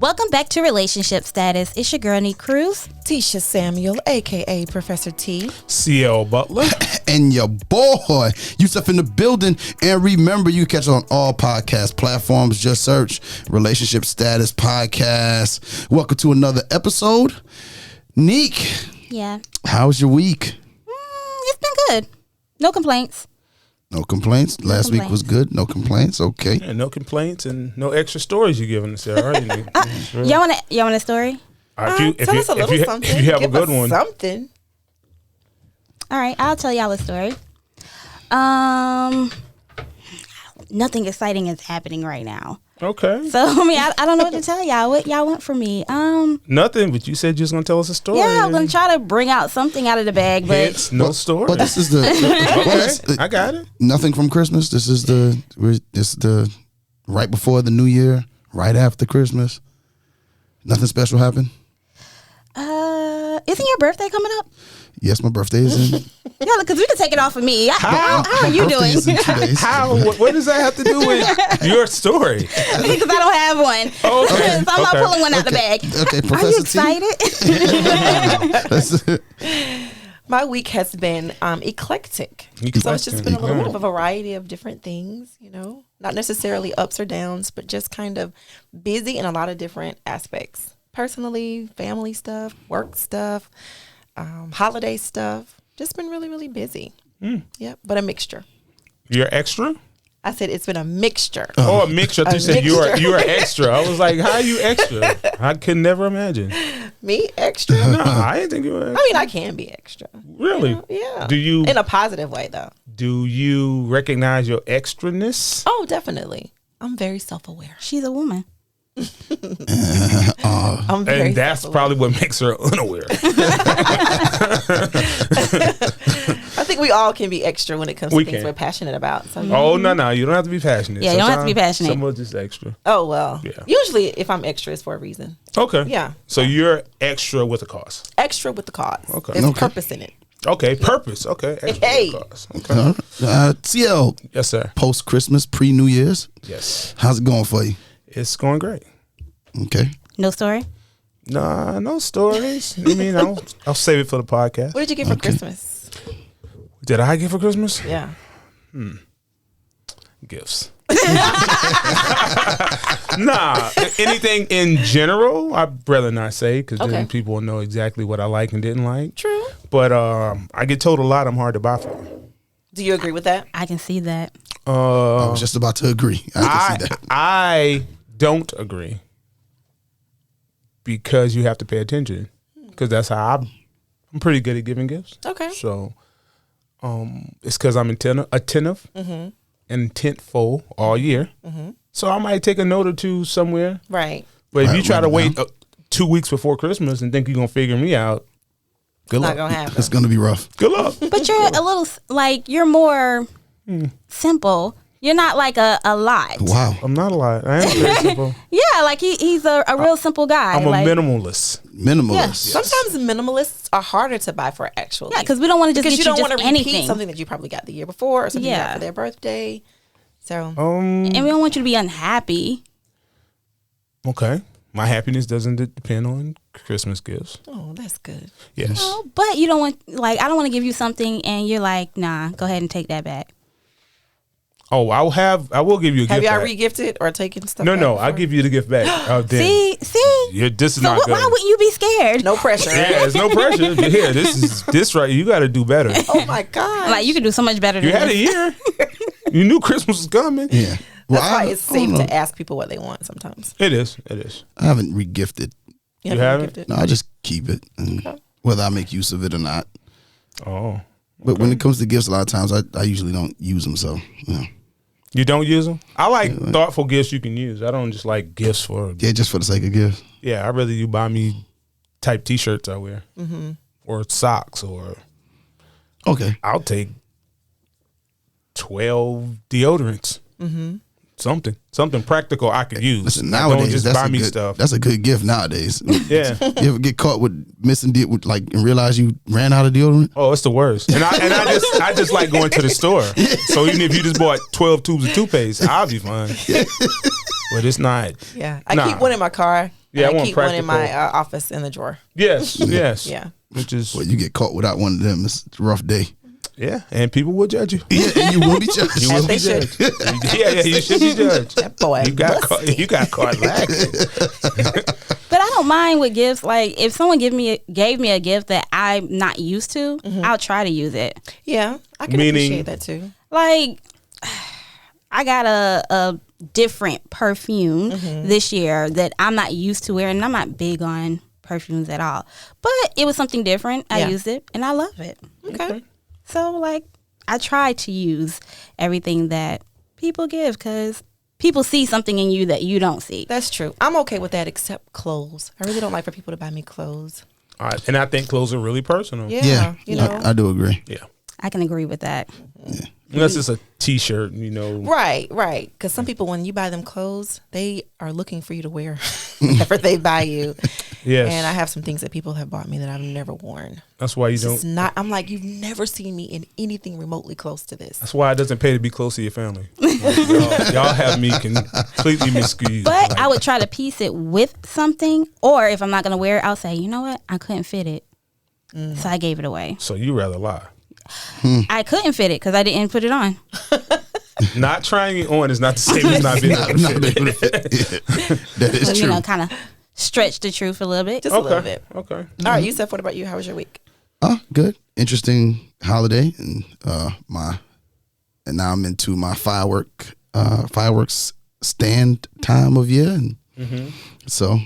Welcome back to Relationship Status. It's your girl, Neat Cruz. Tisha Samuel, a.k.a. Professor T. CL Butler. And your boy, Yusuf in the building. And remember, you can catch it on all podcast platforms. Just search Relationship Status Podcast. Welcome to another episode. Neek. Yeah. How's your week? It's been good. No complaints. No complaints. Last week was good. No complaints. Okay. Yeah, no complaints and no extra stories you giving us there, right? Y'all want a story? Tell us a little something. If you have Give a good us one. Something. All right, I'll tell y'all a story. Nothing exciting is happening right now. Okay. So I don't know what to tell y'all. What y'all want from me? Nothing, but you said you was going to tell us a story. Yeah, I'm gonna try to bring out something out of the bag, but Hence, no story. But this is the I got it. nothing from Christmas. This is the right before the New Year, right after Christmas. Nothing special happened. isn't your birthday coming up? Yes, my birthday is in. Yeah, because we can take it off of me. How are My you birthday doing? is in 2 days. How? What does that have to do with your story? Because I don't have one. Oh, okay. So I'm not Okay. pulling one out the bag. Okay, Are you Professor T. excited? My week has been eclectic. So it's just been a little bit of a variety of different things, not necessarily ups or downs, but just kind of busy in a lot of different aspects. Personally, family stuff, work stuff, holiday stuff. Just been really, really busy. Yep, but a mixture. You're extra? I said it's been a mixture. Oh, a mixture. You said you mixture. are extra. I was like, how are you extra? I could never imagine. Me, extra? No, I didn't think you were extra. I mean, I can be extra. Really? Yeah. Do you In a positive way, though. do you recognize your extraness? Oh, definitely. I'm very self-aware. She's a woman. I'm very And that's self-aware. probably what makes her unaware. I think we all can be extra when it comes to We things can. we're passionate about. So, Oh, no. You don't have to be passionate. Yeah, you don't have to be Sometimes passionate. Someone's just extra. Oh, well. Yeah. Usually, if I'm extra, it's for a reason. Okay. Yeah. So you're extra with a cause. Extra with the cause. Okay. There's Okay. purpose in it. Okay. Purpose. Okay. Extra Hey. with a cause. Okay. CL, Yes, sir. post Christmas, pre New Year's. Yes. How's it going for you? It's going great. Okay. No story? Nah, no stories. I mean, I'll save it for the podcast. What did you get for Christmas? Did I get for Christmas? Yeah. Gifts. Nah, anything in general, I'd rather not say because Okay. then people will know exactly what I like and didn't like. True. But I get told a lot I'm hard to buy for. Do you agree with that? I can see that. I was just about to agree. I can see that. I don't agree because you have to pay attention because that's how I'm pretty good at giving gifts. Okay. So it's because I'm attentive and intentful all year. So I might take a note or two somewhere. Right. But if you try to right wait 2 weeks before Christmas and think you're going to figure me out, good Not luck. going to happen. It's gonna be rough. Good luck. But you're a little, you're more simple. You're not like a lot. Wow. I'm not a lot. I am very simple. Yeah, like he's a real simple guy. I'm a like, minimalist. Minimalist. Sometimes minimalists are harder to buy for actually. Yeah, because we don't want to just because get you you don't want just to repeat anything. something that you probably got the year before or something you got Yeah. for their birthday. So And we don't want you to be unhappy. Okay. My happiness doesn't depend on Christmas gifts. oh, that's good. Yes. Oh, but you don't want, I don't want to give you something and you're like, nah, go ahead and take that back. Oh, I will give you a Have gift y'all back. re-gifted or taken stuff? No, back I'll before? give you the gift back. See? This is So not good. why wouldn't you be scared? No pressure. Yeah, there's no pressure. Here, this right. You got to do better. Oh my God. Like, you could do so much better than You had a this. year. You knew Christmas was coming. Yeah. Well, That's why I it's safe don't know. to ask people what they want sometimes. It is. It is. I haven't regifted. You haven't? re-gifted? No, I just keep it, and whether I make use of it or not. Oh, But when it comes to gifts, a lot of times I usually don't use them. So you don't use them? I like thoughtful gifts you can use. I don't just like gifts for. yeah, just for the sake of gifts. Yeah, I'd rather you buy me type T-shirts I wear, or socks, or Okay. I'll take 12 deodorants. something practical I could use. Listen, Like, nowadays, don't just that's buy a me good, stuff. That's a good gift nowadays. Yeah. You ever get caught with and realize you ran out of deodorant? Oh, it's the worst. And I just like going to the store. So even if you just bought 12 tubes of toothpaste, I'll be fine. But it's not. Yeah, I Nah. keep one in my car. Yeah, I and I want keep one in my practical. office in the drawer. Yes. Yeah. Which is Well, you get caught without one of them, it's a rough day. yeah, and people will judge you. Yeah, and you will be judged. You As will they be should. judged. Yeah, you should be judged. That boy, You got busted. caught lacking. But I don't mind with gifts. Like if someone gave me a gift that I'm not used to, I'll try to use it. Yeah, I can Meaning- appreciate that too. Like I got a different perfume this year that I'm not used to wearing. I'm not big on perfumes at all. But it was something different. I Yeah. used it and I love it. Okay. So like I try to use everything that people give because people see something in you that you don't see. That's true. I'm okay with that, except clothes. I really don't like for people to buy me clothes. All right, and I think clothes are really personal. Yeah, Yeah, you know. I do agree. Yeah. I can agree with that. Unless it's a T-shirt, you know. Right. Because some people, when you buy them clothes, they are looking for you to wear whenever they buy you. Yes. And I have some things that people have bought me that I've never worn. That's why you It's don't. not. I'm like, you've never seen me in anything remotely close to this. That's why it doesn't pay to be close to your family. y'all have me completely miscued. But Like, I would try to piece it with something, or if I'm not going to wear it, I'll say, you know what? I couldn't fit it. So I gave it away. So you rather lie? I couldn't fit it because I didn't put it on. Not trying it on is not the same as not being able to Not fit being it. able to fit. Yeah. That is So, true. kind of stretch the truth a little bit. Just a little bit. Okay. All right, Yusuf, what about you? How was your week? Good. Interesting holiday, and now I'm into my fireworks stand time of year, and so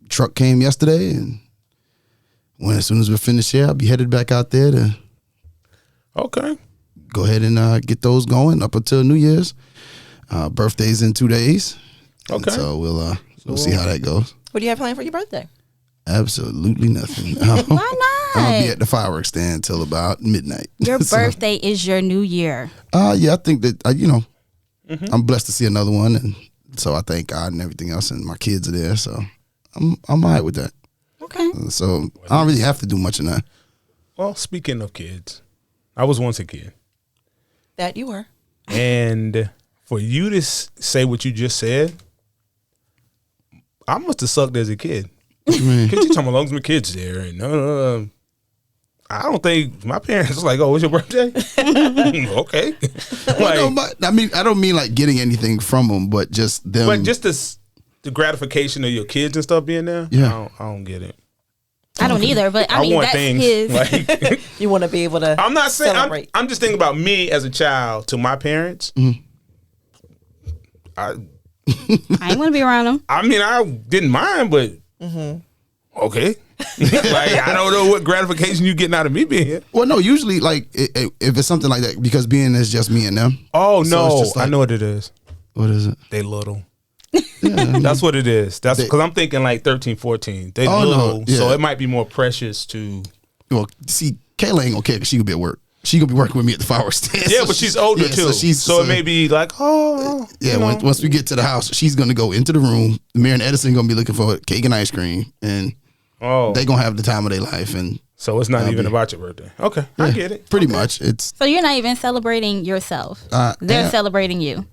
truck came yesterday, and as soon as we're finished here, I'll be headed back out there to Okay. go ahead and get those going up until New Year's. Birthday's in 2 days. And Okay. so we'll see how that goes. What do you have planned for your birthday? Absolutely nothing. Why I'll be not? at the fireworks stand till about midnight. Your So, birthday is your new year. yeah, I think that I'm blessed to see another one, and so I thank God and everything else, and my kids are there, so I'm all right with that. Okay. So I don't really have to do much of that. Well, speaking of kids, I was once a kid, That you were. and for you to say what you just said, I must have sucked as a kid. Because you talking about long as my kids there, and I don't think my parents was like, "Oh, what's your birthday?" Okay, Well, no, like, but, I mean, I don't mean like getting anything from them, but just them. but just the gratification of your kids and stuff being there. Yeah. I don't get it. I don't either, but I mean, want that's things his. like. You want to be able to. I'm not saying. Celebrate. I'm just thinking about me as a child to my parents. I ain't want to be around him. I mean, I didn't mind, but okay. Like, I don't know what gratification you getting out of me being here. Well, no, usually like if it's something like that, because being it's just me and them. Oh So no, it's just I like- know what it is. What is it? They little. That's what it is. That's because I'm thinking like 13, 14. They Oh, no, little, so yeah. it might be more precious to. Well, see, Kayla ain't gonna care because she gonna be at work. She gonna be working with me at the fireworks stand. Yeah, So but she's older too, So it may be like, oh, Yeah, you know. once we get to the house, she's gonna go into the room. Mary and Edison gonna be looking for cake and ice cream, and Oh, they gonna have the time of their life. And so it's not I'll even be- about your birthday. Okay, I get it. pretty much, it's So you're not even celebrating yourself. They're yeah. celebrating you.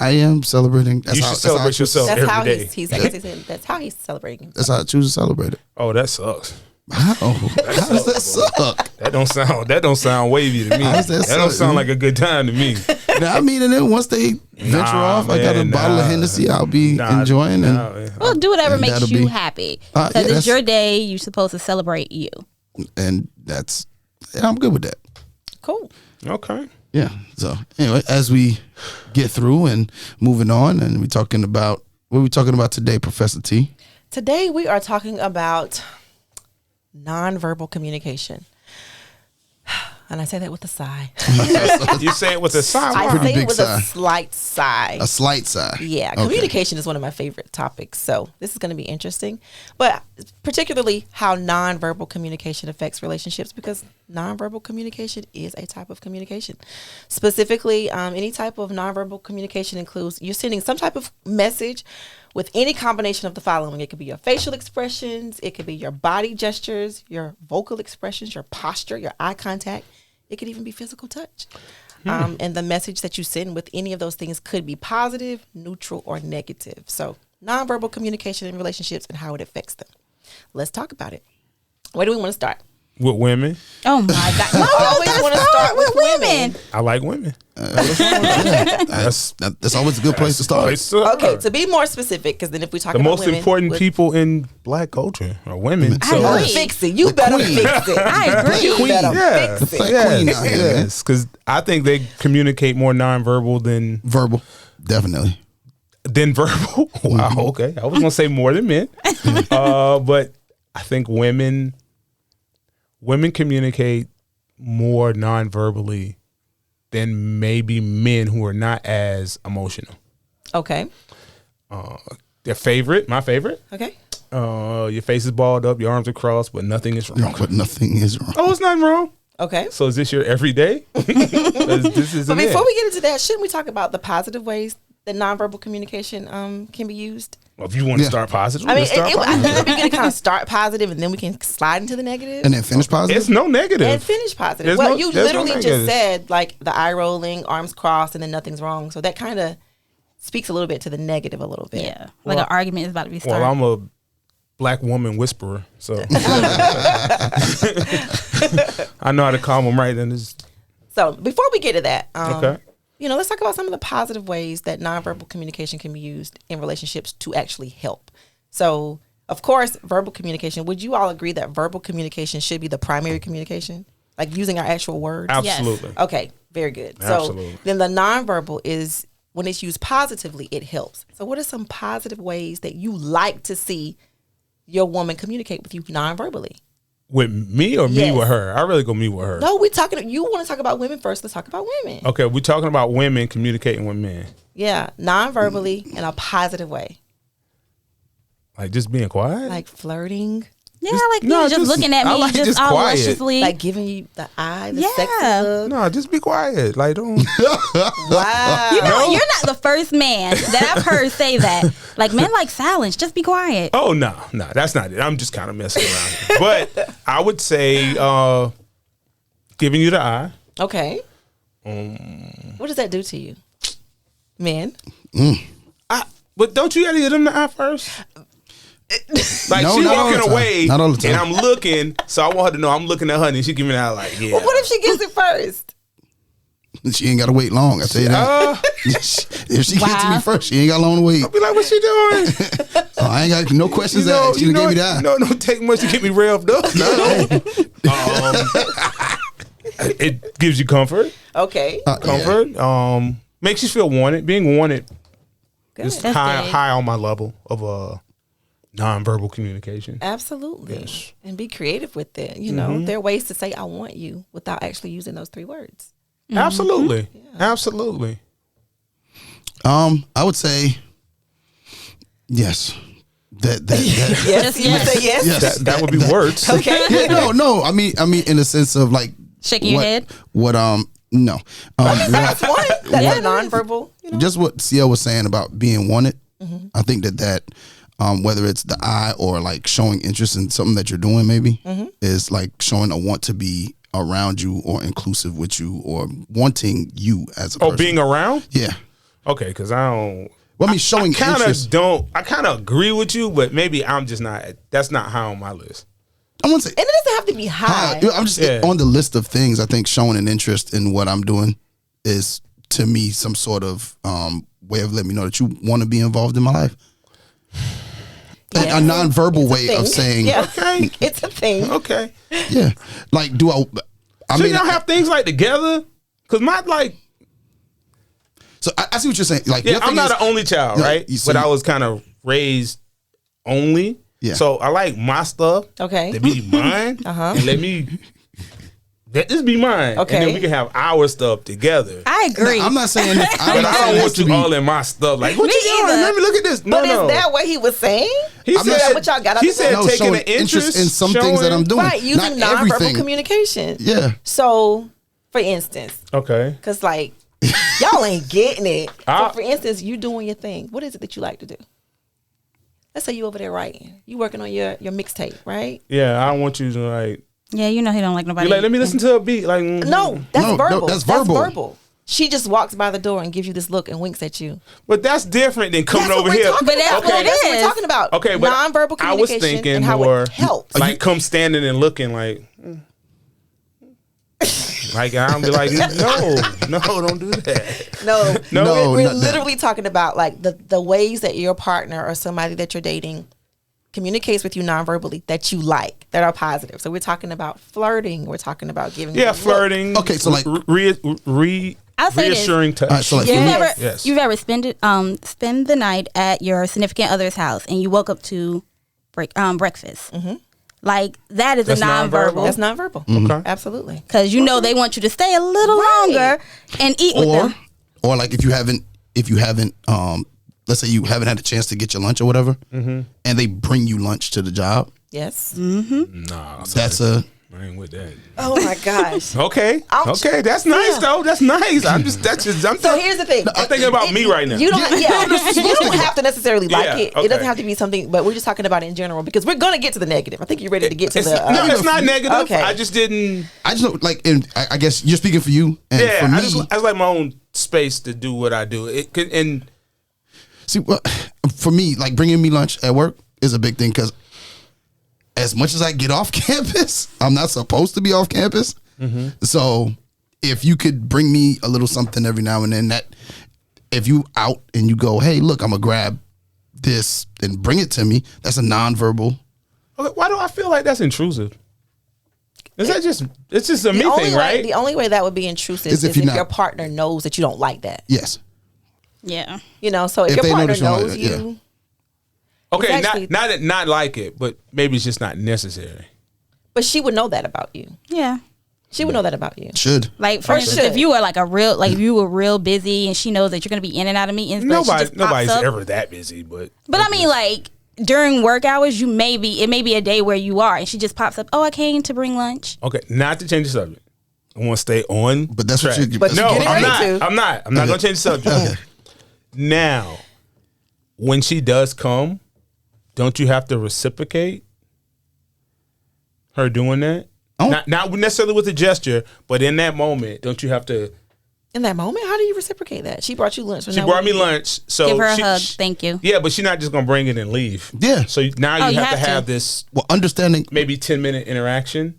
I am celebrating. That's You how, should that's how I celebrate choose- yourself. That's every how day. he's I guess he said that's how he's celebrating. That's how I choose to celebrate it. Oh, that sucks. How does that suck? That don't sound wavy to me. How does that That don't suck? sound like a good time to me. Now, I mean, and then once they venture off, I got a man, bottle of Hennessy I'll be enjoying. And Well, do whatever and makes that'll you be- happy. Yeah, Because that's- it's your day. You're supposed to celebrate you. I'm good with that. Cool. Okay. Yeah. So anyway, as we get through and moving on, and we're talking about what are we talking about today, Professor T? Today we are talking about nonverbal communication. And I say that with a sigh. You say it with a sigh. I Pretty say big it with sigh. a slight sigh. A slight sigh. Yeah, Okay. communication is one of my favorite topics. So this is going to be interesting. But particularly how nonverbal communication affects relationships, because nonverbal communication is a type of communication. Specifically, any type of nonverbal communication includes you're sending some type of message with any combination of the following. It could be your facial expressions, it could be your body gestures, your vocal expressions, your posture, your eye contact. It could even be physical touch. And the message that you send with any of those things could be positive, neutral, or negative. So nonverbal communication in relationships and how it affects them. Let's talk about it. Where do we want to start? With women. Oh my God! I always want to start with women. I like women. That's always a good place to start. Okay, to be more specific, because then if we talk the about most women, important people in Black culture are women. I So agree. fix it. You better queen. fix it. I agree. You better Yeah. fix it. Black queen out here, man. yes, because I think they communicate more nonverbal than Verbal, definitely. verbal. Wow. Okay, I was gonna say more than men, but I think women communicate more non-verbally than maybe men who are not as emotional. Okay. My favorite. Okay. Your face is balled up, your arms are crossed, but nothing is wrong. But nothing is wrong. Oh, it's nothing wrong. Okay. So is this your everyday? This is But before we get into that, shouldn't we talk about the positive ways that nonverbal communication can be used? Well, if you want to Yeah. start positive, I mean, let's start I positive. think we're going to kind of start positive and then we can slide into the negative. And then finish positive. It's no negative. And finish positive. There's Well, no- you there's no literally negatives. just said like the eye rolling, arms crossed, and then nothing's wrong. So that kind of speaks a little bit to the negative a little bit. Yeah, like an argument is about to be started. Well, I'm a Black woman whisperer, so I know how to calm them right. And it's So before we get to that, okay. let's talk about some of the positive ways that nonverbal communication can be used in relationships to actually help. So, of course, verbal communication. Would you all agree that verbal communication should be the primary communication? Like using our actual words? Absolutely. Okay, very good. Absolutely. So then the nonverbal is when it's used positively, it helps. So what are some positive ways that you like to see your woman communicate with you non-verbally? With me or me Yes. with her? I really go me with her. No, you want to talk about women first. Let's talk about women. Okay, we're talking about women communicating with men. Yeah, non-verbally in a positive way. Like just being quiet? Like flirting, yeah, like no, you just just- looking at I me, like just just all quiet. lusciously. like giving you the eye, the Yeah. sexy look. No, just be quiet. Like don't Wow. you know, No. you're not the first man that I've heard say that. Like men like silence, just be quiet. Oh no, that's not it. I'm just kind of messing around. But I would say giving you the eye. Okay. What does that do to you, men? But don't you gotta give them the eye first? Like No, she not all walking the time. away, Not all the time. and I'm looking, so I want her to know I'm looking at her, and she giving me that like, yeah. Well, what if she gives it first? She ain't got to wait long. I tell you that. If she gets to me first, she ain't got long to wait. Be like, what she doing? Oh, I ain't got no questions asked. She done gave me that. Don't take much to get me revved up. It gives you comfort. Okay. Comfort. Makes you feel wanted. Being wanted Good. is That's high big. high on my level of nonverbal communication. Absolutely. Yes. And be creative with it. You know, there are ways to say I want you without actually using those 3 words. Absolutely. Absolutely. I would say yes. That Yes. You would say yes. yes. That would be words. Okay. Yeah, no. I mean, in the sense of like Shaking your head. What? No. That's one. That's a nonverbal. You know? Just what CL was saying about being wanted. I think that whether it's the eye or like showing interest in something that you're doing, maybe is like showing a want to be around you or inclusive with you or wanting you as a person. Oh, being around? Yeah. Okay, because I don't. Well, I mean, showing kind interest. of I kind of agree with you, but maybe I'm just not. That's not high on my list. I wouldn't say And it doesn't have to be high. I'm just Yeah. on the list of things. I think showing an interest in what I'm doing is to me some sort of way of letting me know that you want to be involved in my life. Yeah. A nonverbal way Thing. of saying, Yeah. Okay. It's a thing. Okay. yeah. Like, do I So mean, y'all have things like together? Because my like, so I see what you're saying. Like, yeah, your thing I'm not is- an only child, No, right? you see- But I was kind of raised only. Yeah. So I like my stuff. Okay. To be mine. And let this be mine. Okay. And then we can have our stuff together. I agree. I'm not saying that. I'm But not I saying don't that want to you be. all in my stuff. Like, what Me you doing? either. Let me look at this. No, But no. is that what he was saying? He I'm not said, saying- what y'all got out he the said door. taking showing an interest in some things that I'm doing. Right, using Not nonverbal everything. communication. Yeah. So, for instance, Okay. because like y'all ain't getting it. Ah. So, for instance, you doing your thing. What is it that you like to do? Let's say you over there writing. You working on your mixtape, right? Yeah, I don't want you to like. Yeah, you know he don't like nobody. You're like, let me listen to a beat. Like, No, that's No, verbal. that's verbal. She just walks by the door and gives you this look and winks at you. But that's different than coming That's over what we're here. talking But that's about. what it That's what is. we're talking about. Okay, but nonverbal communication I was thinking and how more it helps. like come standing and looking like. Like I'll be like, no, don't do that. No, No, we're not that. literally talking about like the ways that your partner or somebody that you're dating communicates with you non-verbally that you like, that are positive. So we're talking about flirting. We're talking about giving. Yeah, you a look. flirting. Okay, so like- I'll say this. reassuring touch. All right, so like You've for me- never, Yes. you've ever spend the night at your significant other's house and you woke up to breakfast. Mm-hmm. Like that is That's a nonverbal. That's nonverbal. Okay. Absolutely. Because you know they want you to stay a little Right. longer and eat with them. or like if you haven't let's say you haven't had a chance to get your lunch or whatever, and they bring you lunch to the job. Yes. Nah, That's a I ain't with that. Oh my gosh. Okay, Ouch. okay, that's nice though. That's nice. I'm So here's the thing. I'm thinking about me right now. You don't, you don't have to necessarily like Yeah, it. It okay. doesn't have to be something, but we're just talking about it in general because we're gonna get to the negative. I think you're ready to get to It's, the. no, it's not negative. Okay. I just didn't. I just know, like, and I guess you're speaking for you, and Yeah, for me, I just like my own space to do what I do. It could, and see, well, for me, like bringing me lunch at work is a big thing because as much as I get off campus, I'm not supposed to be off campus. So if you could bring me a little something every now and then, that if you out and you go, hey, look, I'm gonna grab this and bring it to me, that's a nonverbal. okay, why do I feel like that's intrusive? Is that just? It's just a me only thing, way, right? The only way that would be intrusive Is is if if you're not- your partner knows that you don't like that. Yes. Yeah. You know, so if If your they know partner that you don't knows like you, it, yeah. Okay, it's actually- not like it, but maybe it's just not necessary. but she would know that about you. Yeah. She would know that about you. Should. Like for Or instance, should. if you were like if you were real busy and she knows that you're gonna be in and out of meetings, but she just pops Nobody's up. ever that busy, but But I mean, like during work hours, it may be a day where you are, and she just pops up. Oh, I came to bring lunch. okay, not to change the subject. I want to stay on. But that's what track. you- But no, you getting I'm ready not. to. I'm not. I'm not going to change the subject. Now, when she does come, don't you have to reciprocate her doing that? Oh. Not necessarily with a gesture, but in that moment, don't you have to? In that moment, how do you reciprocate that? She brought you lunch. So She now brought what me do you do? lunch, so Give her a she- hug. she- Thank you. Yeah, but she's not just gonna bring it and leave. Yeah. So now you you have to have to. have this Well, understanding. maybe 10-minute interaction.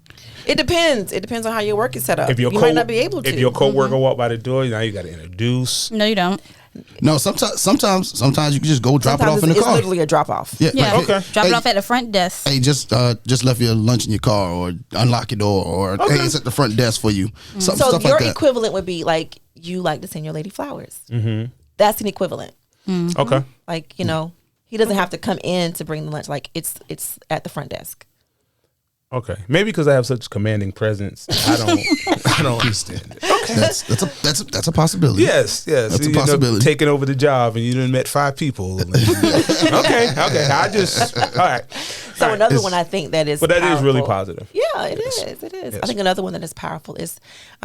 It depends. It depends on how your work is set up. If your you might not be able to. If your coworker walk by the door, now you got to introduce. No, you don't. No, sometimes you can just go drop it Sometimes off in the it's car. literally a drop off. Yeah. Yeah. like, Okay. Drop hey, it off at the front desk. Hey, just left your lunch in your car, or unlock your door, or hey, it's at the front desk for you. So Stuff your like that. equivalent would be like you like to send your lady flowers. Mm-hmm. That's an equivalent. Okay. Like he doesn't have to come in to bring the lunch. Like it's at the front desk. Okay. Maybe because I have such commanding presence, I don't understand it. Okay. That's a possibility. Yes. That's a You know, possibility. taking over the job and you done met 5 people. okay. I just all right. So All right. another one I think that is But that is really powerful. positive. Yeah, it is. It is. Yes. I think another one that is powerful is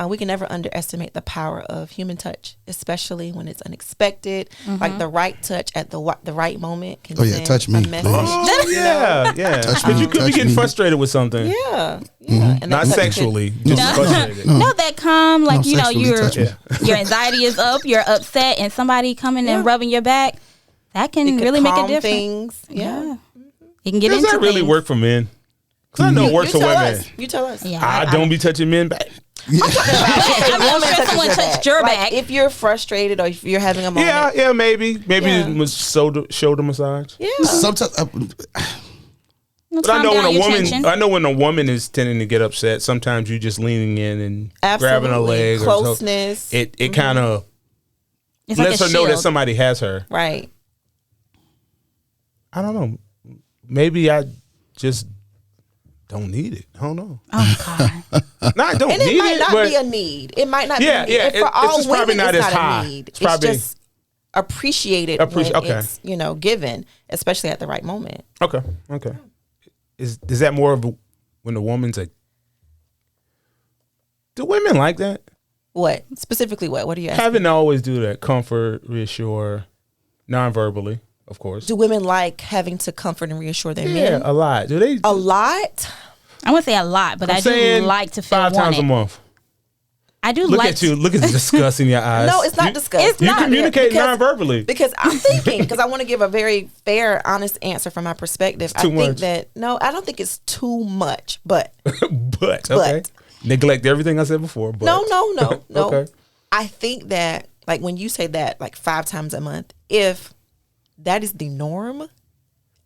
we can never underestimate the power of human touch, especially when it's unexpected. Like the right touch at the right moment can Oh, yeah, send touch me, a message. please. Yeah. Touch Because me, you could be touch getting me. frustrated with something. Yeah, And Not that touch sexually, could- just frustrated. No, that calm, like No, sexually touch me. your anxiety is up, you're upset, and somebody coming and rubbing your back, that can it could really make a calm difference. things. Yeah. You can get Does into that really things. work for men? Because I know it works for tell women. us. You tell us. Yeah, I don't be touching men back. I mean, I'm Woman sure touches someone your touched back. your Like, back. if you're frustrated or if you're having a moment. Yeah, maybe Yeah. it was shoulder massage. Yeah. Sometimes But I know Calm down when a your woman, tension. I know when a woman is tending to get upset. Sometimes you just leaning in and grabbing a Absolutely. leg, Closeness. Or it kind of It's like lets a her know that shield. somebody has her. Right. I don't know. Maybe I just don't need it. I don't know. Oh God. No, I don't And it need might it, not but be a need. It might not Yeah, be a need. yeah, And for it's all just women, probably not it's as not high. a need. It's probably- just appreciated when it's, you know, given, especially at the right moment. Okay. Is that more of when the woman's like, do women like that? What? Specifically what? What are you asking? Having to always do that, comfort, reassure, non-verbally, of course. Do women like having to comfort and reassure their men? Yeah, a lot. Do they? A lot? I wouldn't say a lot, but I do like to feel 5 times a month. I do Look like at you. Look at the disgust in your eyes. No, it's not disgust. You communicate non-verbally. Because I'm thinking, because I want to give a very fair, honest answer from my perspective. I think that, no, I don't think it's too much, but. Okay. Neglect everything I said before. But. No. Okay. I think that, like, when you say that, like 5 times a month, if that is the norm,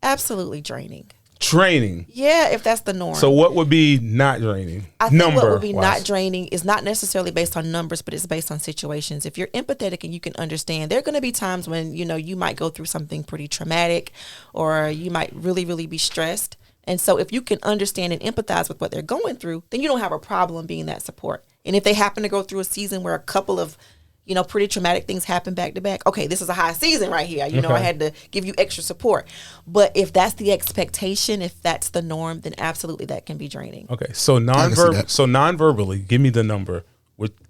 absolutely draining. Training. Yeah, if that's the norm. So what would be not draining? I think what would be not draining is not necessarily based on numbers, but it's based on situations. If you're empathetic and you can understand, there are going to be times when, you know, you might go through something pretty traumatic, or you might really, really be stressed. And so if you can understand and empathize with what they're going through, then you don't have a problem being that support. And if they happen to go through a season where a couple of, you know, pretty traumatic things happen back to back, okay, this is a high season right here. You know, I had to give you extra support. But if that's the expectation, if that's the norm, then absolutely that can be draining. Okay, so non-verbally, give me the number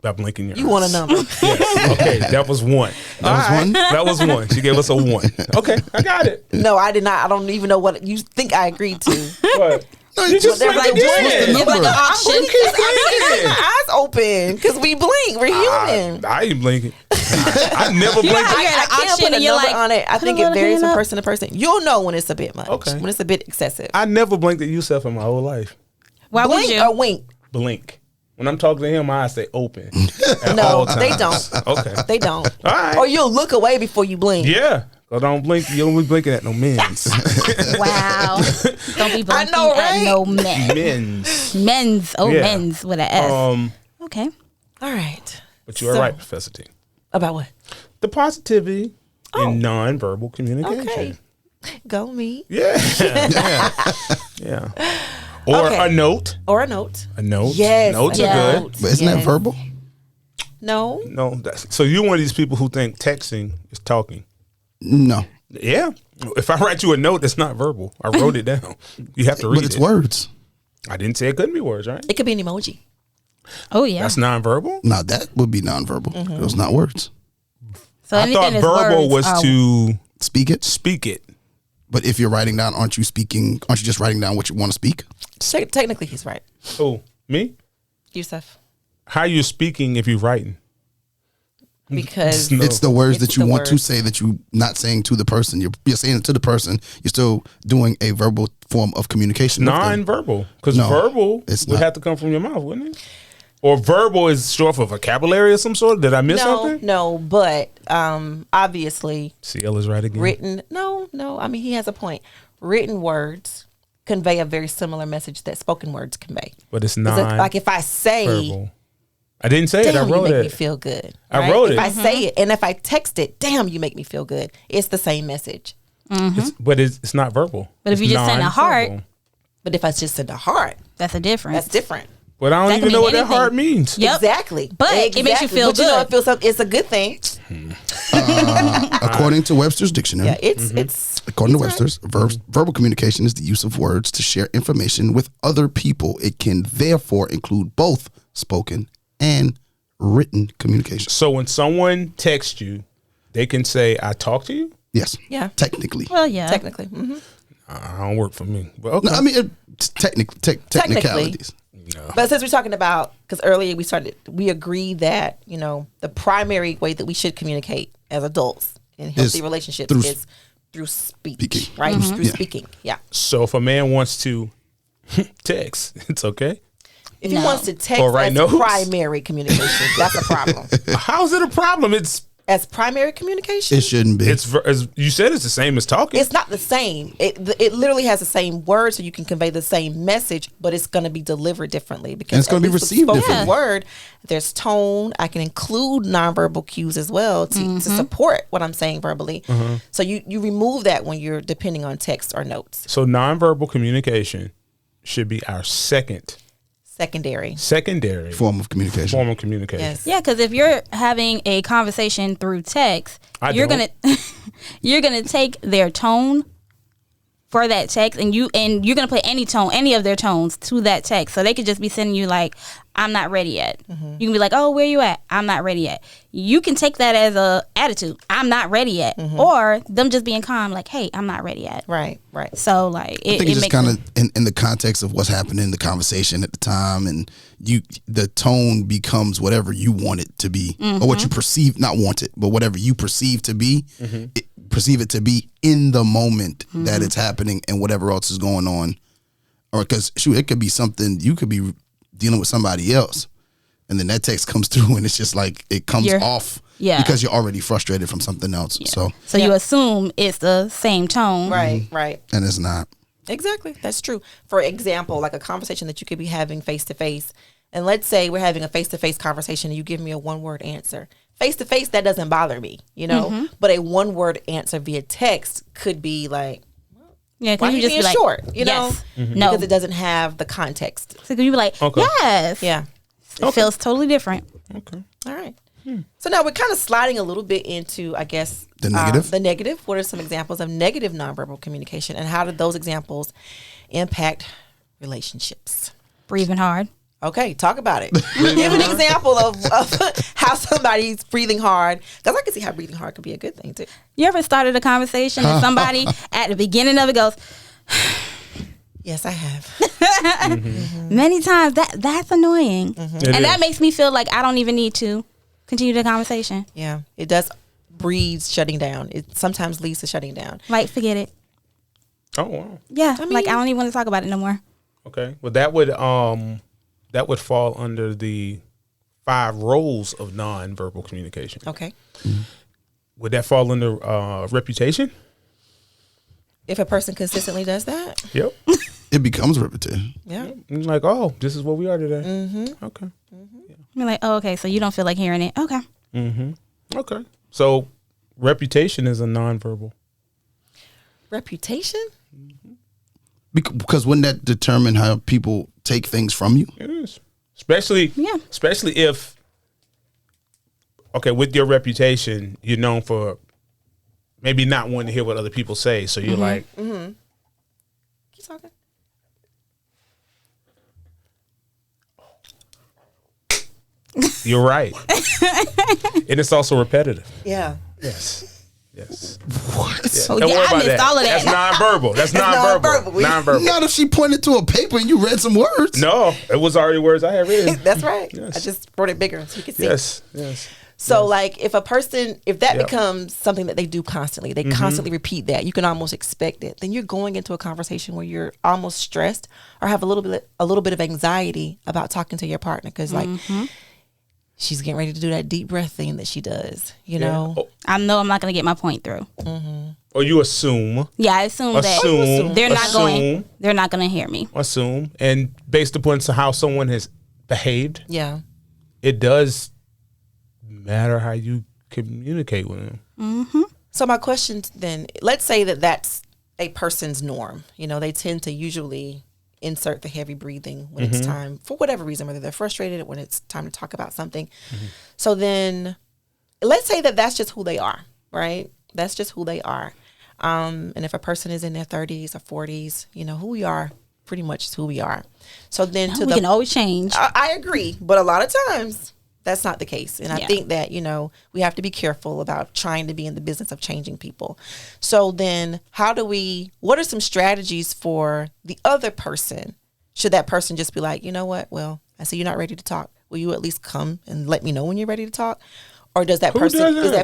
by blinking your eyes. You want a number? Yes. Okay, that was 1. That was 1. She gave us a 1. Okay, I got it. No, I did not. I don't even know what you think I agreed to. What? No, you just like, what's the number? like an auction. My eyes open because we blink. We're human. I ain't blinking. I never blink. I can't put a number on it. I think it varies from person to person. You'll know when it's a bit much. Okay. When it's a bit excessive. I never blinked at Yusef in my whole life. Why blink would you? Or wink? Blink. When I'm talking to him, my eyes stay open. No, they don't. Okay. They don't. All right. Or you'll look away before you blink. Yeah. I don't blink. You don't be blinking at no men's. Wow. Don't be blinking I know, right? at no men. Men's. Oh, yeah. Men's with an S. Okay. All right. But you are right, Professor T. About what? The positivity in nonverbal communication. Okay. Go me. Yeah. Yeah. Or a note. Or a note. A note. Yes. Notes are good. But isn't that verbal? No. So you're one of these people who think texting is talking. No. Yeah. If I write you a note, that's not verbal. I wrote it down. You have to read it. But it's words. I didn't say it couldn't be words, right? It could be an emoji. Oh, yeah. That's nonverbal? No, that would be nonverbal. It was not words. So I thought verbal was to speak it. Speak it. But if you're writing down, aren't you just writing down what you want to speak? Technically, he's right. Oh, me? Yusef. How you speaking if you're writing? Because it's the words that you want to say that you're not saying to the person. You're saying it to the person. You're still doing a verbal form of communication. Non-verbal. Because verbal would have to come from your mouth, wouldn't it? Or verbal is short for vocabulary of some sort? Did I miss something? No, but obviously. CL is right again. Written, no. I mean, he has a point. Written words convey a very similar message that spoken words convey. But it's not like if I say. Verbal. I didn't say it. I wrote it. You make me feel good. Right? I wrote it. If I say it and if I text it, damn, you make me feel good. It's the same message. But it's not verbal. But if you just send a heart. But if I just send a heart. That's a difference. That's different. But I don't even know what that heart means. Yep. Exactly. But it makes you feel good. You know, it feels it's a good thing. According to Webster's dictionary. Yeah, it's according to Webster's, verbal communication is the use of words to share information with other people. It can therefore include both spoken and written communication. So when someone texts you, they can say, I talk to you? Yes. Yeah. Technically. Well, yeah. Technically. I don't work for me. But okay. No, I mean, technicalities. No. But since we're talking about, because earlier we agreed that, you know, the primary way that we should communicate as adults in healthy relationships is through speaking. Right? Through speaking. Yeah. So if a man wants to text, it's okay? If he wants to text as primary communication, that's a problem. How is it a problem? It's as primary communication. It shouldn't be. It's as you said. It's the same as talking. It's not the same. It literally has the same word, so you can convey the same message, but it's going to be delivered differently because it's going to be received differently. Word, there's tone. I can include nonverbal cues as well to support what I'm saying verbally. So you remove that when you're depending on text or notes. So nonverbal communication should be our second secondary form of communication. Yes. Yeah, because if you're having a conversation through text, you're gonna take their tone for that text, and you're gonna put any of their tones to that text, so they could just be sending you like, "I'm not ready yet." You can be like, "Oh, where you at? I'm not ready yet." You can take that as a attitude, "I'm not ready yet," or them just being calm, like, "Hey, I'm not ready yet." Right. So like, I think it's just kind of in the context of what's happening in the conversation at the time, and the tone becomes whatever you want it to be, or what you perceive, not want it, but whatever you perceive to be, perceive it to be in the moment that it's happening, and whatever else is going on, or because it could be something you could be dealing with somebody else, and then that text comes through, and it's just like it comes off. Yeah. Because you're already frustrated from something else. Yeah. So you assume it's the same tone. Right. And it's not. Exactly. That's true. For example, like a conversation that you could be having face to face. And let's say we're having a face to face conversation and you give me a 1-word answer. Face to face, that doesn't bother me, you know? But a 1-word answer via text could be like, yeah, why you just being be like, short, you know? No. Because it doesn't have the context. So you be like, yes. Yeah. It feels totally different. Okay. All right. So now we're kind of sliding a little bit into, I guess, The negative. The negative. What are some examples of negative nonverbal communication, and how do those examples impact relationships? Breathing hard. Okay, talk about it. Give an example of how somebody's breathing hard, because I can see how breathing hard could be a good thing too. You ever started a conversation and somebody at the beginning of it goes, Yes, I have. many times that's annoying, and that makes me feel like I don't even need to continue the conversation. Yeah, it does breed shutting down. It sometimes leads to shutting down. Like, forget it. Oh wow. Yeah, I like I mean- don't even want to talk about it no more. Okay. Well, that would fall under the 5 roles of nonverbal communication. Okay. Would that fall under reputation? If a person consistently does that, Yep. It becomes repetitive. yeah. And like, oh, this is what we are today. Okay. I'm like, oh, okay, so you don't feel like hearing it. Okay. Okay. So reputation is a nonverbal. Reputation? Because wouldn't that determine how people take things from you? It is. Especially if, okay, with your reputation, you're known for maybe not wanting to hear what other people say. So you're like, Keep talking. you're right. And it's also repetitive. Yeah. Yes. Yes. What? Oh, Don't yeah, worry I about missed that. all of that. That's nonverbal. That's nonverbal. nonverbal. Nonverbal. Not if she pointed to a paper and you read some words. No, it was already words I had written. That's right. Yes. I just wrote it bigger so you can see. Yes. So like if that Yep. becomes something that they do constantly, they constantly repeat that, you can almost expect it. Then you're going into a conversation where you're almost stressed or have a little bit of anxiety about talking to your partner because like she's getting ready to do that deep breath thing that she does, you know. Oh, I know I'm not going to get my point through. or you assume. Yeah, I assume that they're not going to hear me. Assume. And based upon how someone has behaved, Yeah. it does matter how you communicate with them. So my question then, let's say that that's a person's norm. You know, they tend to usually insert the heavy breathing when it's time, for whatever reason, whether they're frustrated, when it's time to talk about something. So then let's say that that's just who they are, right? That's just who they are. And if a person is in their 30s or 40s, you know, who we are pretty much is who we are. So then We can always change. I agree, but a lot of times that's not the case. And I Yeah. think that, you know, we have to be careful about trying to be in the business of changing people. So then what are some strategies for the other person? Should that person just be like, you know what? Well, I see you're not ready to talk. Will you at least come and let me know when you're ready to talk? Or is that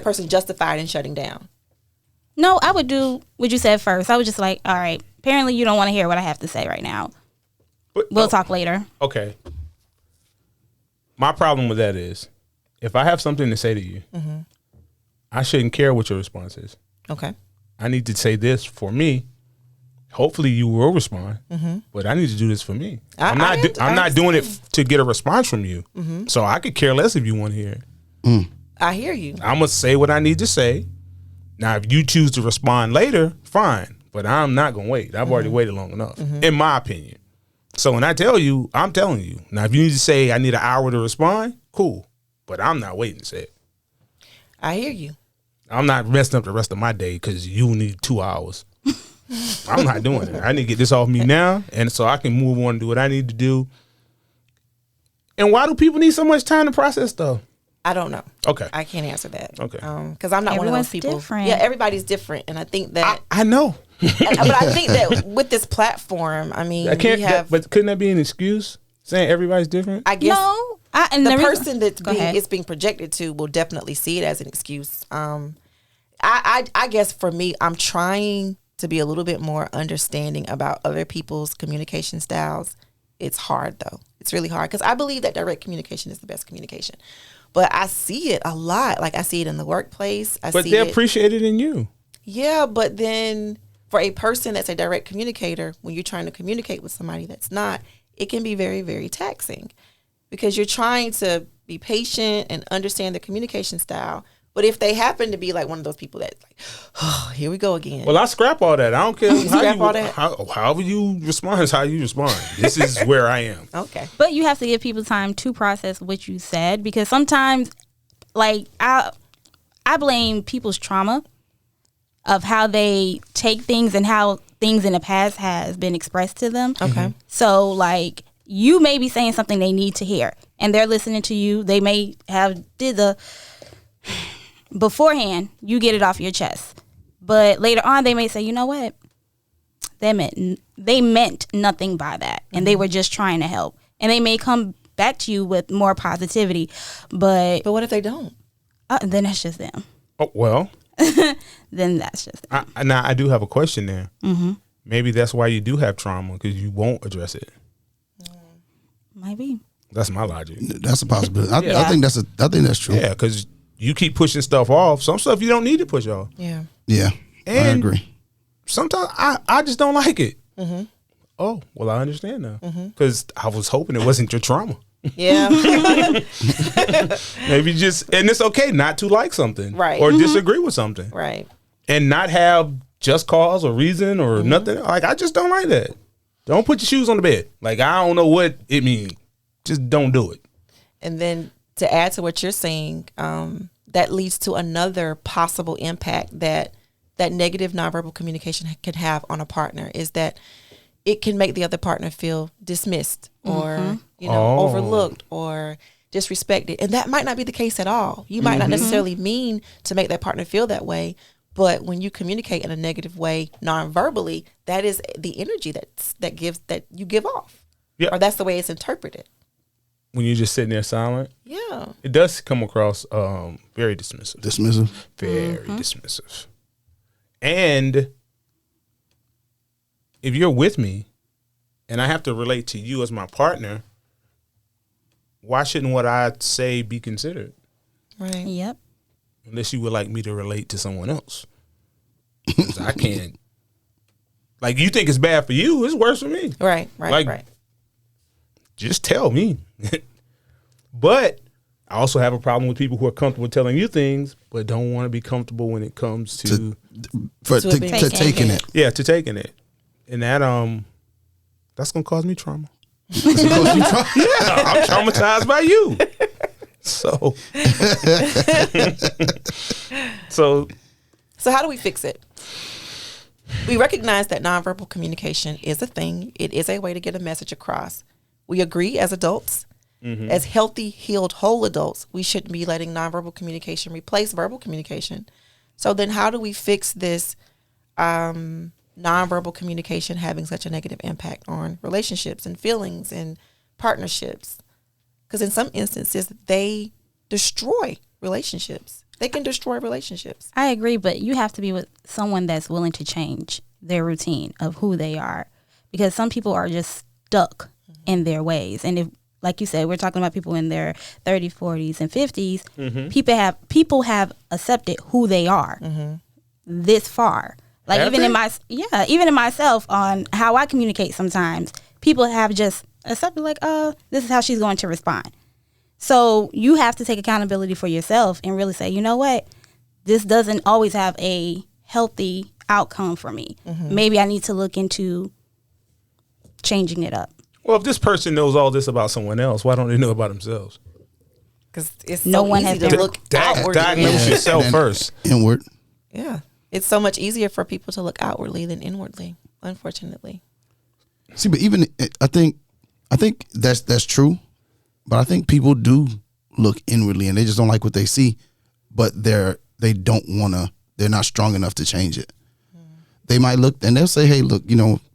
person justified in shutting down? No, I would do what you said first. I was just like, all right, apparently you don't want to hear what I have to say right now. We'll talk later. Okay. My problem with that is, if I have something to say to you, I shouldn't care what your response is. Okay. I need to say this for me. Hopefully, you will respond, but I need to do this for me. I'm not doing it to get a response from you. So I could care less if you want to hear it. I hear you. I'm gonna say what I need to say. Now, if you choose to respond later, fine. But I'm not gonna wait. I've already waited long enough, in my opinion. So when I tell you, I'm telling you. Now, if you need to say I need an hour to respond, cool. But I'm not waiting to say it. I hear you. I'm not messing up the rest of my day because you need 2 hours. I'm not doing it. I need to get this off me now, and so I can move on and do what I need to do. And why do people need so much time to process stuff? I don't know. Okay. I can't answer that. Okay. Because I'm not one of those people. Different. Yeah, everybody's different. And I think that. I know. But I think that with this platform, I mean, but couldn't that be an excuse? Saying everybody's different? I guess. No. The person that's being projected to will definitely see it as an excuse. I guess for me, I'm trying to be a little bit more understanding about other people's communication styles. It's hard though. It's really hard because I believe that direct communication is the best communication. But I see it a lot. Like I see it in the workplace. But they appreciate it in you. Yeah, but then for a person that's a direct communicator, when you're trying to communicate with somebody that's not, it can be very, very taxing because you're trying to be patient and understand the communication style. But if they happen to be like one of those people that's like, oh, here we go again. Well, I scrap all that. I don't care however you respond is how you respond. This is where I am. Okay. But you have to give people time to process what you said because sometimes, like, I blame people's trauma of how they take things and how things in the past has been expressed to them. Okay. So, like, you may be saying something they need to hear, and they're listening to you. They may have did the... Beforehand, you get it off your chest. But later on, they may say, you know what? They meant nothing by that. And they were just trying to help. And they may come back to you with more positivity. But what if they don't? Then that's just them. Oh, well. Then that's just them. Now, I do have a question there. Mm-hmm. Maybe that's why you do have trauma, because you won't address it. Might be. That's my logic. That's a possibility. I think that's true. Yeah, because you keep pushing stuff off. Some stuff you don't need to push off. Yeah. Yeah. And I agree. Sometimes I just don't like it. Mm-hmm. Oh, well, I understand now. Because I was hoping it wasn't your trauma. Yeah. Maybe and it's okay not to like something. Right. Or disagree with something. Right. And not have just cause or reason or nothing. Like, I just don't like that. Don't put your shoes on the bed. Like, I don't know what it means. Just don't do it. And then to add to what you're saying, that leads to another possible impact that negative nonverbal communication can have on a partner is that it can make the other partner feel dismissed or overlooked or disrespected. And that might not be the case at all. You might not necessarily mean to make that partner feel that way. But when you communicate in a negative way, non-verbally, that is the energy that you give off. Yeah. Or that's the way it's interpreted. When you're just sitting there silent. Yeah. It does come across very dismissive. Dismissive. Very dismissive. And if you're with me and I have to relate to you as my partner, why shouldn't what I say be considered? Right. Yep. Unless you would like me to relate to someone else. 'Cause I can't. Like, you think it's bad for you, it's worse for me. Right. Just tell me. But I also have a problem with people who are comfortable telling you things, but don't want to be comfortable when it comes to taking it. Yeah, to taking it. And that's gonna cause me trauma. I'm traumatized by you. So how do we fix it? We recognize that nonverbal communication is a thing. It is a way to get a message across. We agree as adults, as healthy, healed, whole adults, we shouldn't be letting nonverbal communication replace verbal communication. So then how do we fix this nonverbal communication having such a negative impact on relationships and feelings and partnerships? Because in some instances, they destroy relationships. They can destroy relationships. I agree, but you have to be with someone that's willing to change their routine of who they are. Because some people are just stuck in their ways. And if, like you said, we're talking about people in their 30s, 40s, and 50s, people have accepted who they are this far. Like even in myself on how I communicate sometimes, people have just accepted like, oh, this is how she's going to respond. So you have to take accountability for yourself and really say, you know what, this doesn't always have a healthy outcome for me. Maybe I need to look into changing it up. Well, if this person knows all this about someone else, why don't they know about themselves? Because it's No so one easy has to look outwardly. Diagnose yourself first. Inward. Yeah. It's so much easier for people to look outwardly than inwardly, unfortunately. See, but even I think that's true, but I think people do look inwardly and they just don't like what they see, but they're not strong enough to change it. They might look and they'll say, "Hey, look,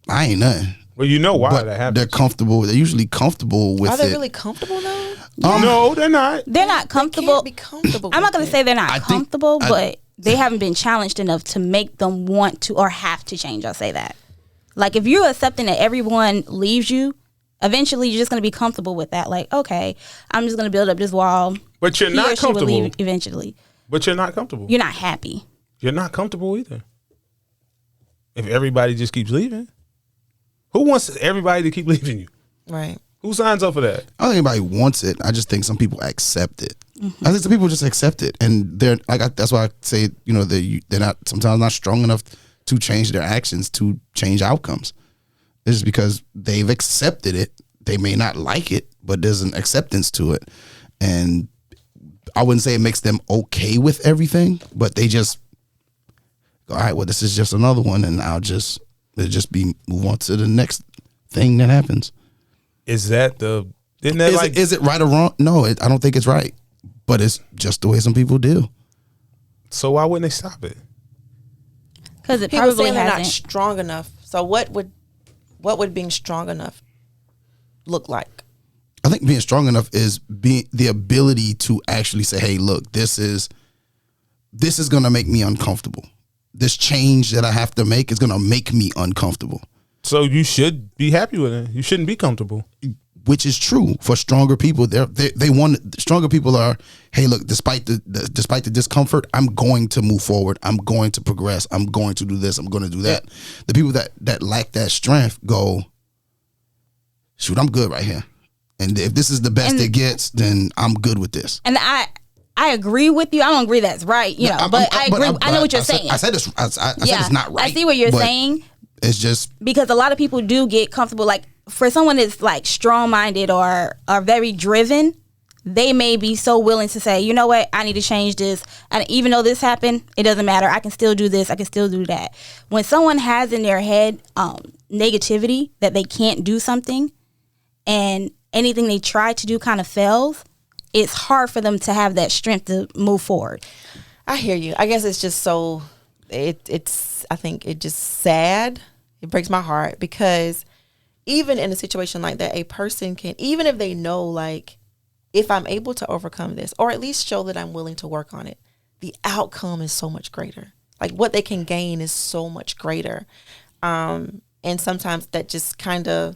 I ain't nothing." Well, you know why but that happens. they're comfortable. They're usually comfortable with it. Are they really comfortable though? No, they're not. They're not comfortable. They can't be comfortable. I'm not going to with say it. they're not comfortable, I- but they haven't been challenged enough to make them want to or have to change. I'll say that. Like if you're accepting that everyone leaves you, eventually you're just going to be comfortable with that. Like, okay, I'm just going to build up this wall. But you're He not or she will comfortable. leave eventually. But you're not comfortable. You're not happy. You're not comfortable either. If everybody just keeps leaving, who wants everybody to keep leaving you? Right. Who signs up for that? I don't think anybody wants it. I just think some people accept it. I think some people just accept it, and they're that's why I say they're not sometimes not strong enough to change their actions to change outcomes. It's just because they've accepted it. They may not like it, but there's an acceptance to it, and I wouldn't say it makes them okay with everything, but they just go, all right, well, this is just another one, and move on to the next thing that happens. Is that Is it right or wrong? No, I don't think it's right, but it's just the way some people do. So why wouldn't they stop it? Because it People probably saying they're not hasn't. strong enough. So what would being strong enough look like? I think being strong enough is being the ability to actually say, hey, look, this is going to make me uncomfortable. This change that I have to make is going to make me uncomfortable. So you should be happy with it. You shouldn't be comfortable. Which is true for stronger people. They want stronger people are, hey, look, despite the discomfort, I'm going to move forward. I'm going to progress. I'm going to do this. I'm going to do that. The people that lack that strength go, shoot, I'm good right here. And if this is the best it gets, then I'm good with this. And I agree with you. I don't agree that's right, but I agree. I know what you're saying. I said this. I said it's not right. I see what you're saying. It's just because a lot of people do get comfortable. Like for someone that's like strong-minded or are very driven, they may be so willing to say, you know what, I need to change this. And even though this happened, it doesn't matter. I can still do this. I can still do that. When someone has in their head negativity that they can't do something and anything they try to do kind of fails, it's hard for them to have that strength to move forward. I hear you. I guess it's just so I think it's just sad. It breaks my heart because even in a situation like that, a person can, even if they know, like, if I'm able to overcome this, or at least show that I'm willing to work on it, the outcome is so much greater. Like what they can gain is so much greater. And sometimes that just kind of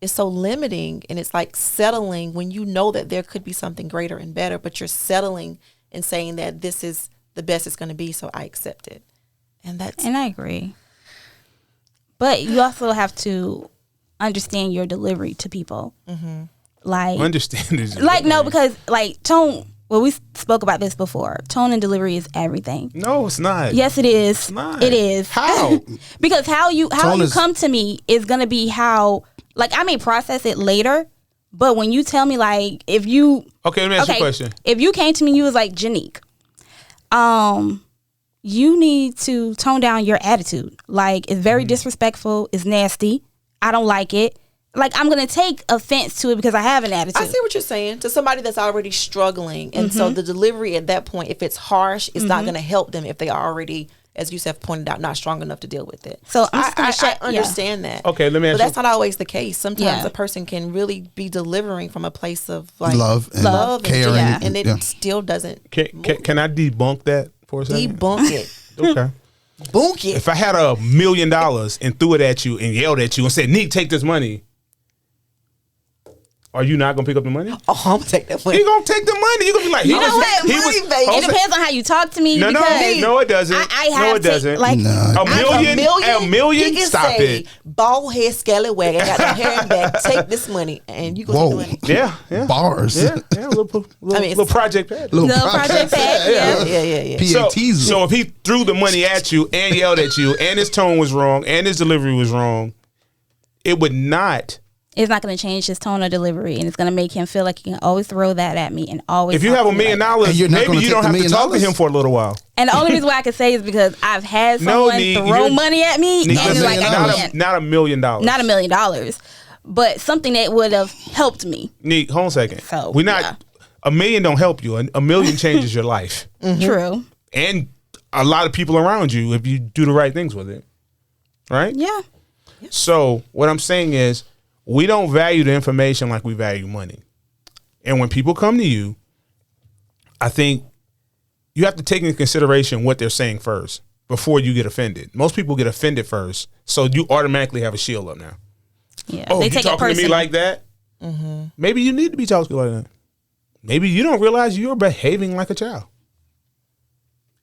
is so limiting, and it's like settling when you know that there could be something greater and better, but you're settling and saying that this is the best it's going to be, so I accept it. And I agree. But you also have to understand your delivery to people. Mm-hmm. Like understand this. Like no, because like tone. Well, we spoke about this before. Tone and delivery is everything. No, it's not. Yes, it is. It's not. It is. How? Because how you come to me is gonna be how. Like I may process it later, but when you tell me like if you let me ask you a question. If you came to me, and you was like, Janique, you need to tone down your attitude. Like, it's very disrespectful. It's nasty. I don't like it. Like, I'm going to take offense to it because I have an attitude. I see what you're saying. To somebody that's already struggling. And so the delivery at that point, if it's harsh, it's not going to help them if they are already, as Yusef pointed out, not strong enough to deal with it. So I understand that. Okay, let me ask But that's not always the case. Sometimes Yeah. a person can really be delivering from a place of like love and caring. and it still doesn't Can I debunk that for a second? debunk it. Okay. Bunk it. If I had $1 million and threw it at you and yelled at you and said, Nick, take this money, are you not going to pick up the money? Oh, I'm going to take that money. You're going to take the money. You're going to be like, You know what? It It depends on how you talk to me. No, because it doesn't. I have No, it to, doesn't. Like, A million? He can Stop say, it. bald head, scallywag, I got no hair and back. Take this money, and you go take the money. Yeah. Bars. Yeah. Little project pad. Little project bag, Yeah. So if he threw the money at you and yelled at you and his tone was wrong and his delivery was wrong, it would not it's not going to change his tone or delivery, and it's going to make him feel like he can always throw that at me and always. If you have $1 million, maybe you don't have to talk to him for a little while. And the only reason why I can say is because I've had someone throw money at me, and it's like not $1 million, not $1 million, but something that would have helped me. Neek, hold on a second. So we're not $1 million don't help you. $1 million changes your life. True. And a lot of people around you if you do the right things with it, right? Yeah. So what I'm saying is, we don't value the information like we value money. And when people come to you, I think you have to take into consideration what they're saying first before you get offended. Most people get offended first, so you automatically have a shield up now. Yeah. Oh, they you take talking to me like that? Mm-hmm. Maybe you need to be talking to me like that. Maybe you don't realize you're behaving like a child.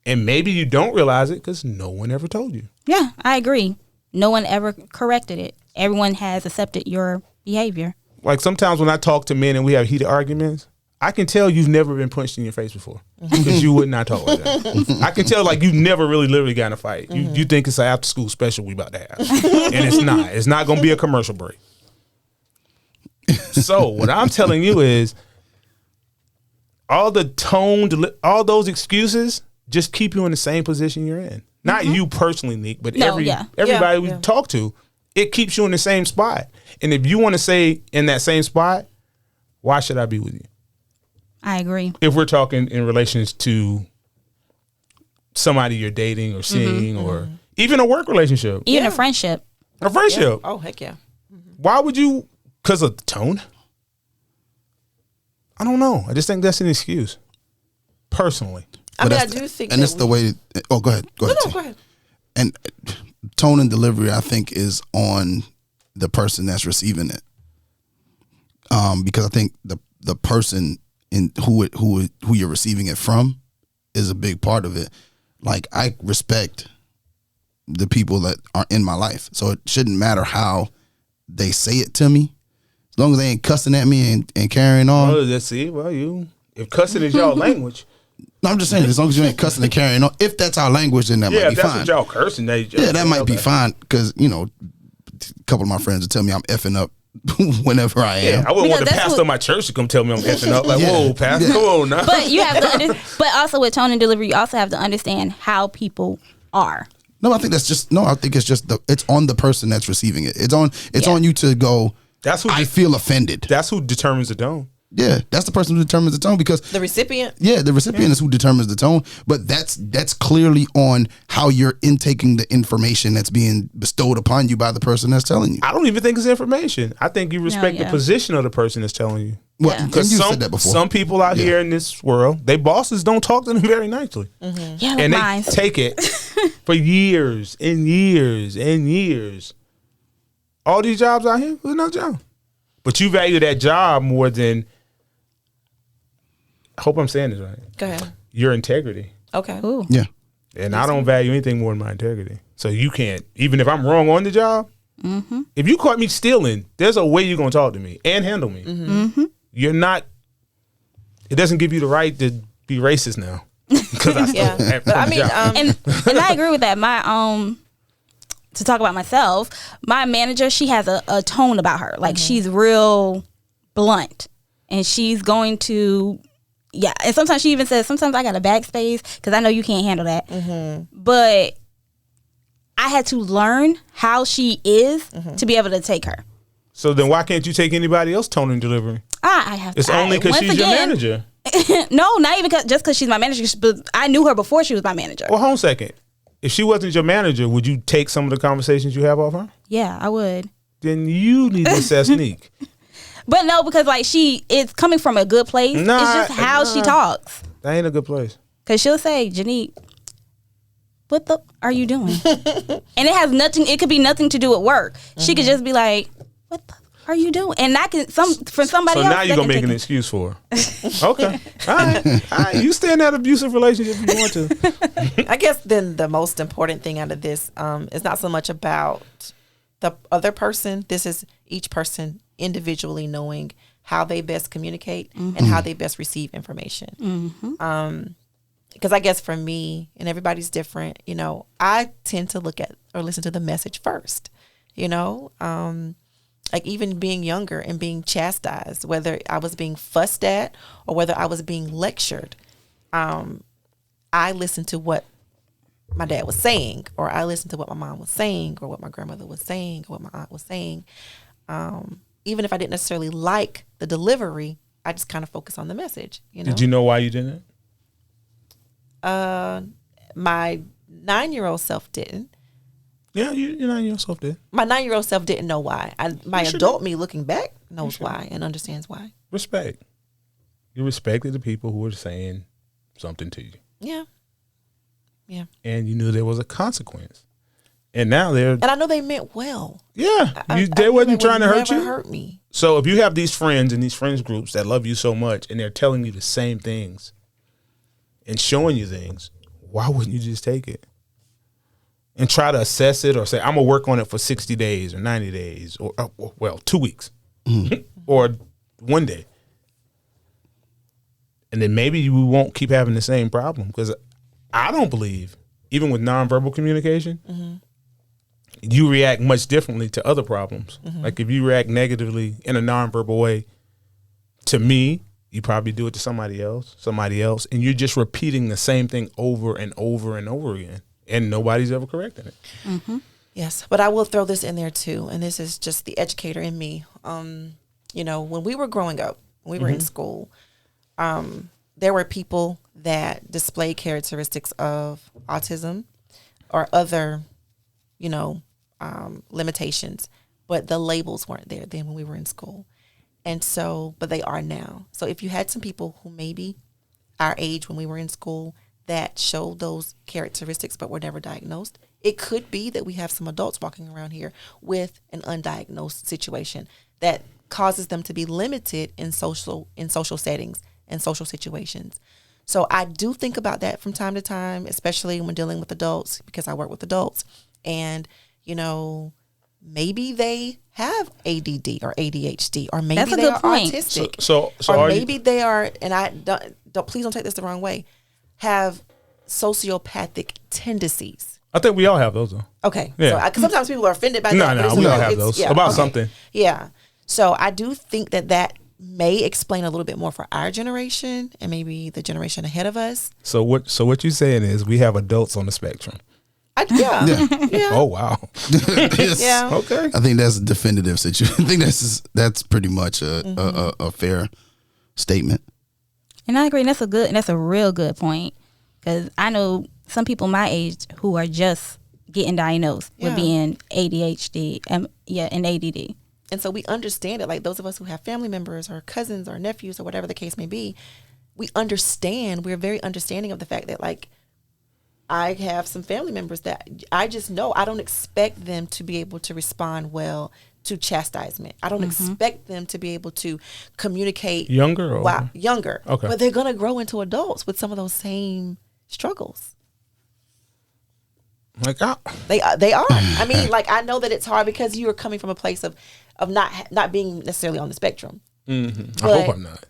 And maybe you don't realize it because no one ever told you. Yeah, I agree. No one ever corrected it. Everyone has accepted your behavior. Like sometimes when I talk to men and we have heated arguments, I can tell you've never been punched in your face before because you would not talk like that. I can tell like you've never really literally got in a fight. You think it's an after school special we about to have. And it's not. It's not going to be a commercial break. So what I'm telling you is all those excuses just keep you in the same position you're in. Not you personally, Nick, but everybody we talk to. It keeps you in the same spot. And if you want to say in that same spot, why should I be with you? I agree. If we're talking in relations to somebody you're dating or seeing or even a work relationship. Even a friendship. A friendship. Yeah. Oh, heck yeah. Why would you? Because of the tone? I don't know. I just think that's an excuse. Personally. I mean, I do think and it's the way. Oh, go ahead. Go ahead. And tone and delivery, I think, is on the person that's receiving it. Because I think the person in who you're receiving it from is a big part of it. Like, I respect the people that are in my life, so it shouldn't matter how they say it to me, as long as they ain't cussing at me and carrying on. Well, let's see. Well, if cussing is y'all language. No, I'm just saying, as long as you ain't cussing and carrying on, if that's our language, then that might be fine. Yeah, if that's what y'all cursing, that might be fine, because, a couple of my friends will tell me I'm effing up whenever I am. Yeah, I wouldn't want the pastor of my church to come tell me I'm effing up. Like, whoa, pastor, come on now. But you have to, but also with tone and delivery, you also have to understand how people are. No, I think I think it's just it's on the person that's receiving it. It's on you to go, I feel offended. That's who determines the tone. Yeah, that's the person who determines the tone, because the recipient. Yeah, the recipient is who determines the tone, but that's clearly on how you're intaking the information that's being bestowed upon you by the person that's telling you. I don't even think it's information. I think you respect the position of the person that's telling you. Well, because you said that before. Some people out here in this world, they bosses don't talk to them very nicely. Mm-hmm. Yeah, and they take it for years and years and years. All these jobs out here, there's no job. But you value that job more than, I hope I'm saying this right. Go ahead. Your integrity. Okay. Ooh. Yeah. And I don't value anything more than my integrity. So you can't, even if I'm wrong on the job, if you caught me stealing, there's a way you're going to talk to me and handle me. Mm-hmm. You're not, it doesn't give you the right to be racist now. Because I stole but I mean, and I agree with that. To talk about myself, my manager, she has a tone about her. Like, she's real blunt. And she's going to, and sometimes she even says, sometimes I got a backspace because I know you can't handle that. Mm-hmm. But I had to learn how she is to be able to take her. So then why can't you take anybody else tone and delivery? I have. It's only because she's your manager. No, not even just because she's my manager. But I knew her before she was my manager. Well, hold on a second. If she wasn't your manager, would you take some of the conversations you have off her? Yeah, I would. Then you need to assess Neek. But no, because like it's coming from a good place. It's just how she talks. That ain't a good place. Because she'll say, Janique, what the are you doing? And it has nothing. It could be nothing to do with work. She could just be like, what the are you doing? And that can for somebody else. So now you're gonna make an excuse for her. Okay, all right. You stay in that abusive relationship if you want to. I guess then the most important thing out of this is not so much about the other person. This is each person individually knowing how they best communicate and how they best receive information. Because I guess for me, and everybody's different, I tend to look at or listen to the message first, Like even being younger and being chastised, whether I was being fussed at or whether I was being lectured, I listened to what my dad was saying, or I listened to what my mom was saying, or what my grandmother was saying, or what my aunt was saying. Even if I didn't necessarily like the delivery, I just kind of focused on the message. Did you know why you didn't? My 9-year-old self didn't. Yeah, your 9-year-old self did. My 9-year-old self didn't know why. My adult me looking back knows why and understands why. Respect. You respected the people who were saying something to you. Yeah. Yeah. And you knew there was a consequence. And now and I know they meant well. Yeah. They wasn't trying to hurt you. Hurt me. So if you have these friends and these friends groups that love you so much and they're telling you the same things and showing you things, why wouldn't you just take it? And try to assess it or say, I'm going to work on it for 60 days or 90 days or 2 weeks or 1 day. And then maybe you won't keep having the same problem, because I don't believe, even with nonverbal communication, you react much differently to other problems. Like if you react negatively in a nonverbal way to me, you probably do it to somebody else, and you're just repeating the same thing over and over and over again. And nobody's ever correcting it. Yes, but I will throw this in there too, and this is just the educator in me. When we were growing up, when we were in school, there were people that displayed characteristics of autism or other, limitations, but the labels weren't there then when we were in school. And so, but they are now. So if you had some people who maybe our age when we were in school that showed those characteristics but were never diagnosed, it could be that we have some adults walking around here with an undiagnosed situation that causes them to be limited in social settings and social situations. So I do think about that from time to time, especially when dealing with adults, because I work with adults, and maybe they have ADD or ADHD, or maybe they are autistic, so or maybe they are, and I don't please don't take this the wrong way, have sociopathic tendencies. I think we all have those, though. Okay. Yeah. So sometimes people are offended by that. No, we all have those. About something. Yeah. So I do think that may explain a little bit more for our generation and maybe the generation ahead of us. So what you're saying is we have adults on the spectrum. Yeah. Oh, wow. Yeah. Okay. I think that's a definitive situation. I think that's pretty much a fair statement. And I agree. That's a real good point, because I know some people my age who are just getting diagnosed with being ADHD and ADD. And so we understand it. Like those of us who have family members or cousins or nephews or whatever the case may be, we understand. We're very understanding of the fact that, like, I have some family members that I just know I don't expect them to be able to respond well to chastisement. I don't expect them to be able to communicate younger. Okay, but they're going to grow into adults with some of those same struggles. Like they are. I mean, like, I know that it's hard because you are coming from a place of not being necessarily on the spectrum. I hope I'm not.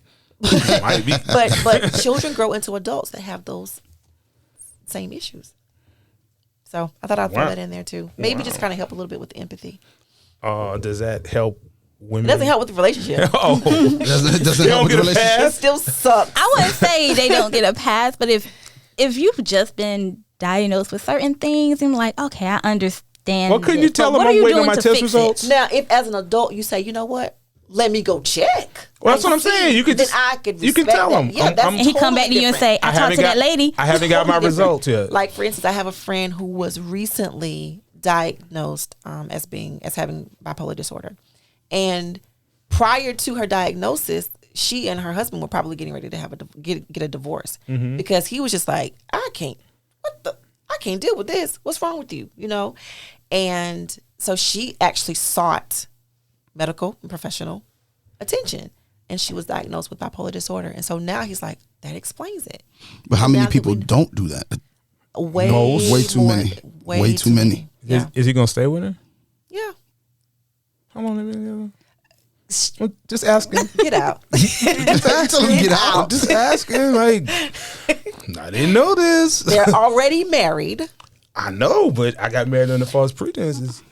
Might be. But children grow into adults that have those same issues. So I thought I'd throw that in there too. Maybe just kind of help a little bit with the empathy. Does that help women? It doesn't help with the relationship. doesn't help with the relationship. It still sucks. I wouldn't say they don't get a pass, but if you've just been diagnosed with certain things, I'm like, okay, I understand. Well, couldn't you tell them I'm waiting on my test results? Now, if as an adult you say, you know what, let me go check. Well, that's what I'm saying. You could then I could you can tell him. Yeah, that's and he come back to you and say, I talked to that lady. I haven't got my results yet. Like, for instance, I have a friend who was recently diagnosed as having bipolar disorder, and prior to her diagnosis, she and her husband were probably getting ready to have get a divorce because he was just like, I can't deal with this. What's wrong with you? And so she actually sought medical and professional attention, and she was diagnosed with bipolar disorder. And so now he's like, that explains it. But how many people don't do that? Way too many. Way too many. Yeah. Is he gonna stay with her? Yeah. How long have they been together? Just ask him. Get out. Tell him get out. Just ask him. Like, I didn't know this. They're already married. I know, but I got married under false pretenses.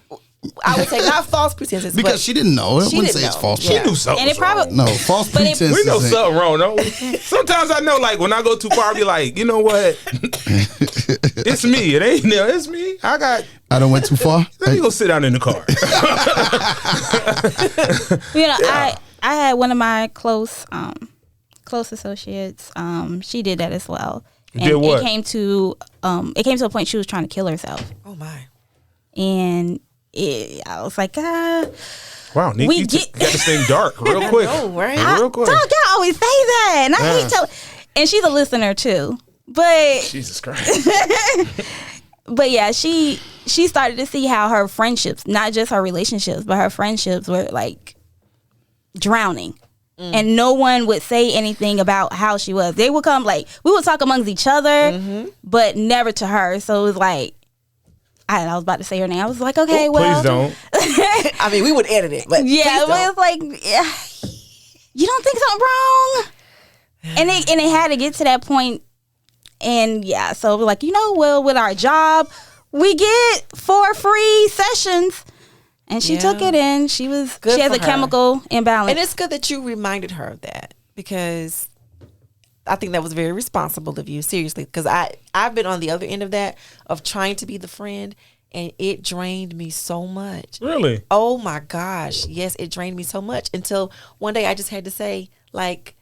I would say not false pretenses. Because but she didn't know. I she wouldn't didn't say it's know. false. She knew something. And it probably wrong. No, false But it- pretenses. We know ain't- something wrong. No, sometimes I know, like when I go too far, I be like, you know what? It's me. It ain't no. It's me. I done went too far. Let me go sit down in the car. You know, I had one of my close associates. She did that as well. And did what? it came to a point she was trying to kill herself. Oh my. And I was like, Wow, Nick, you got this thing dark real quick. know, right? Real quick. Dog, y'all always say that. And I hate telling. And she's a listener too. But Jesus Christ. But yeah, she started to see how her friendships, not just her relationships, but her friendships were like drowning. And no one would say anything about how she was. They would come, like, we would talk amongst each other, but never to her. So it was like, I was about to say her name. I was like, okay, well. Please don't. I mean, we would edit it, but Yeah, but it's like, yeah, you don't think something wrong? And it had to get to that point. And yeah, so we're like, well, with our job, we get 4 free sessions. And she took it in. She has Good a for her. chemical imbalance. And it's good that you reminded her of that, because I think that was very responsible of you, seriously, because I've been on the other end of that, of trying to be the friend, and it drained me so much. Really? Oh my gosh. Yes, it drained me so much, until one day I just had to say, like,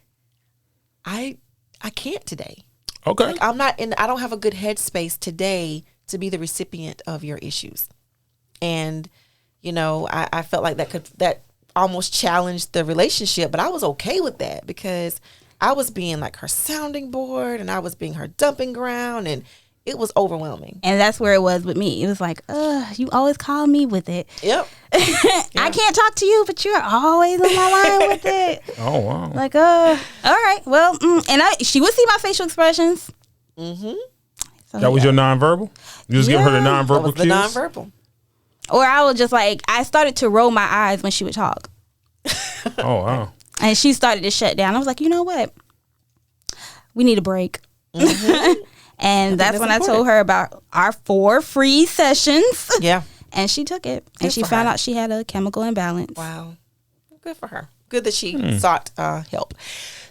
I can't today. Okay. Like, I don't have a good headspace today to be the recipient of your issues. And, I felt like that almost challenged the relationship, but I was okay with that, because I was being like her sounding board, and I was being her dumping ground, and it was overwhelming. And that's where it was with me. It was like, you always call me with it. Yep. I can't talk to you, but you're always on my line with it. Oh, wow. Like, all right, well, and she would see my facial expressions. Mm-hmm. So, That was your nonverbal? You was giving her the That nonverbal was the cues? nonverbal. Or I would just I started to roll my eyes when she would talk. Oh, wow. And she started to shut down. I was like, you know what? We need a break. And that's when I told her about our 4 free sessions. Yeah. And she took it. Good And she for found her. out she had a chemical imbalance. Wow. Good for her. Good that she sought help.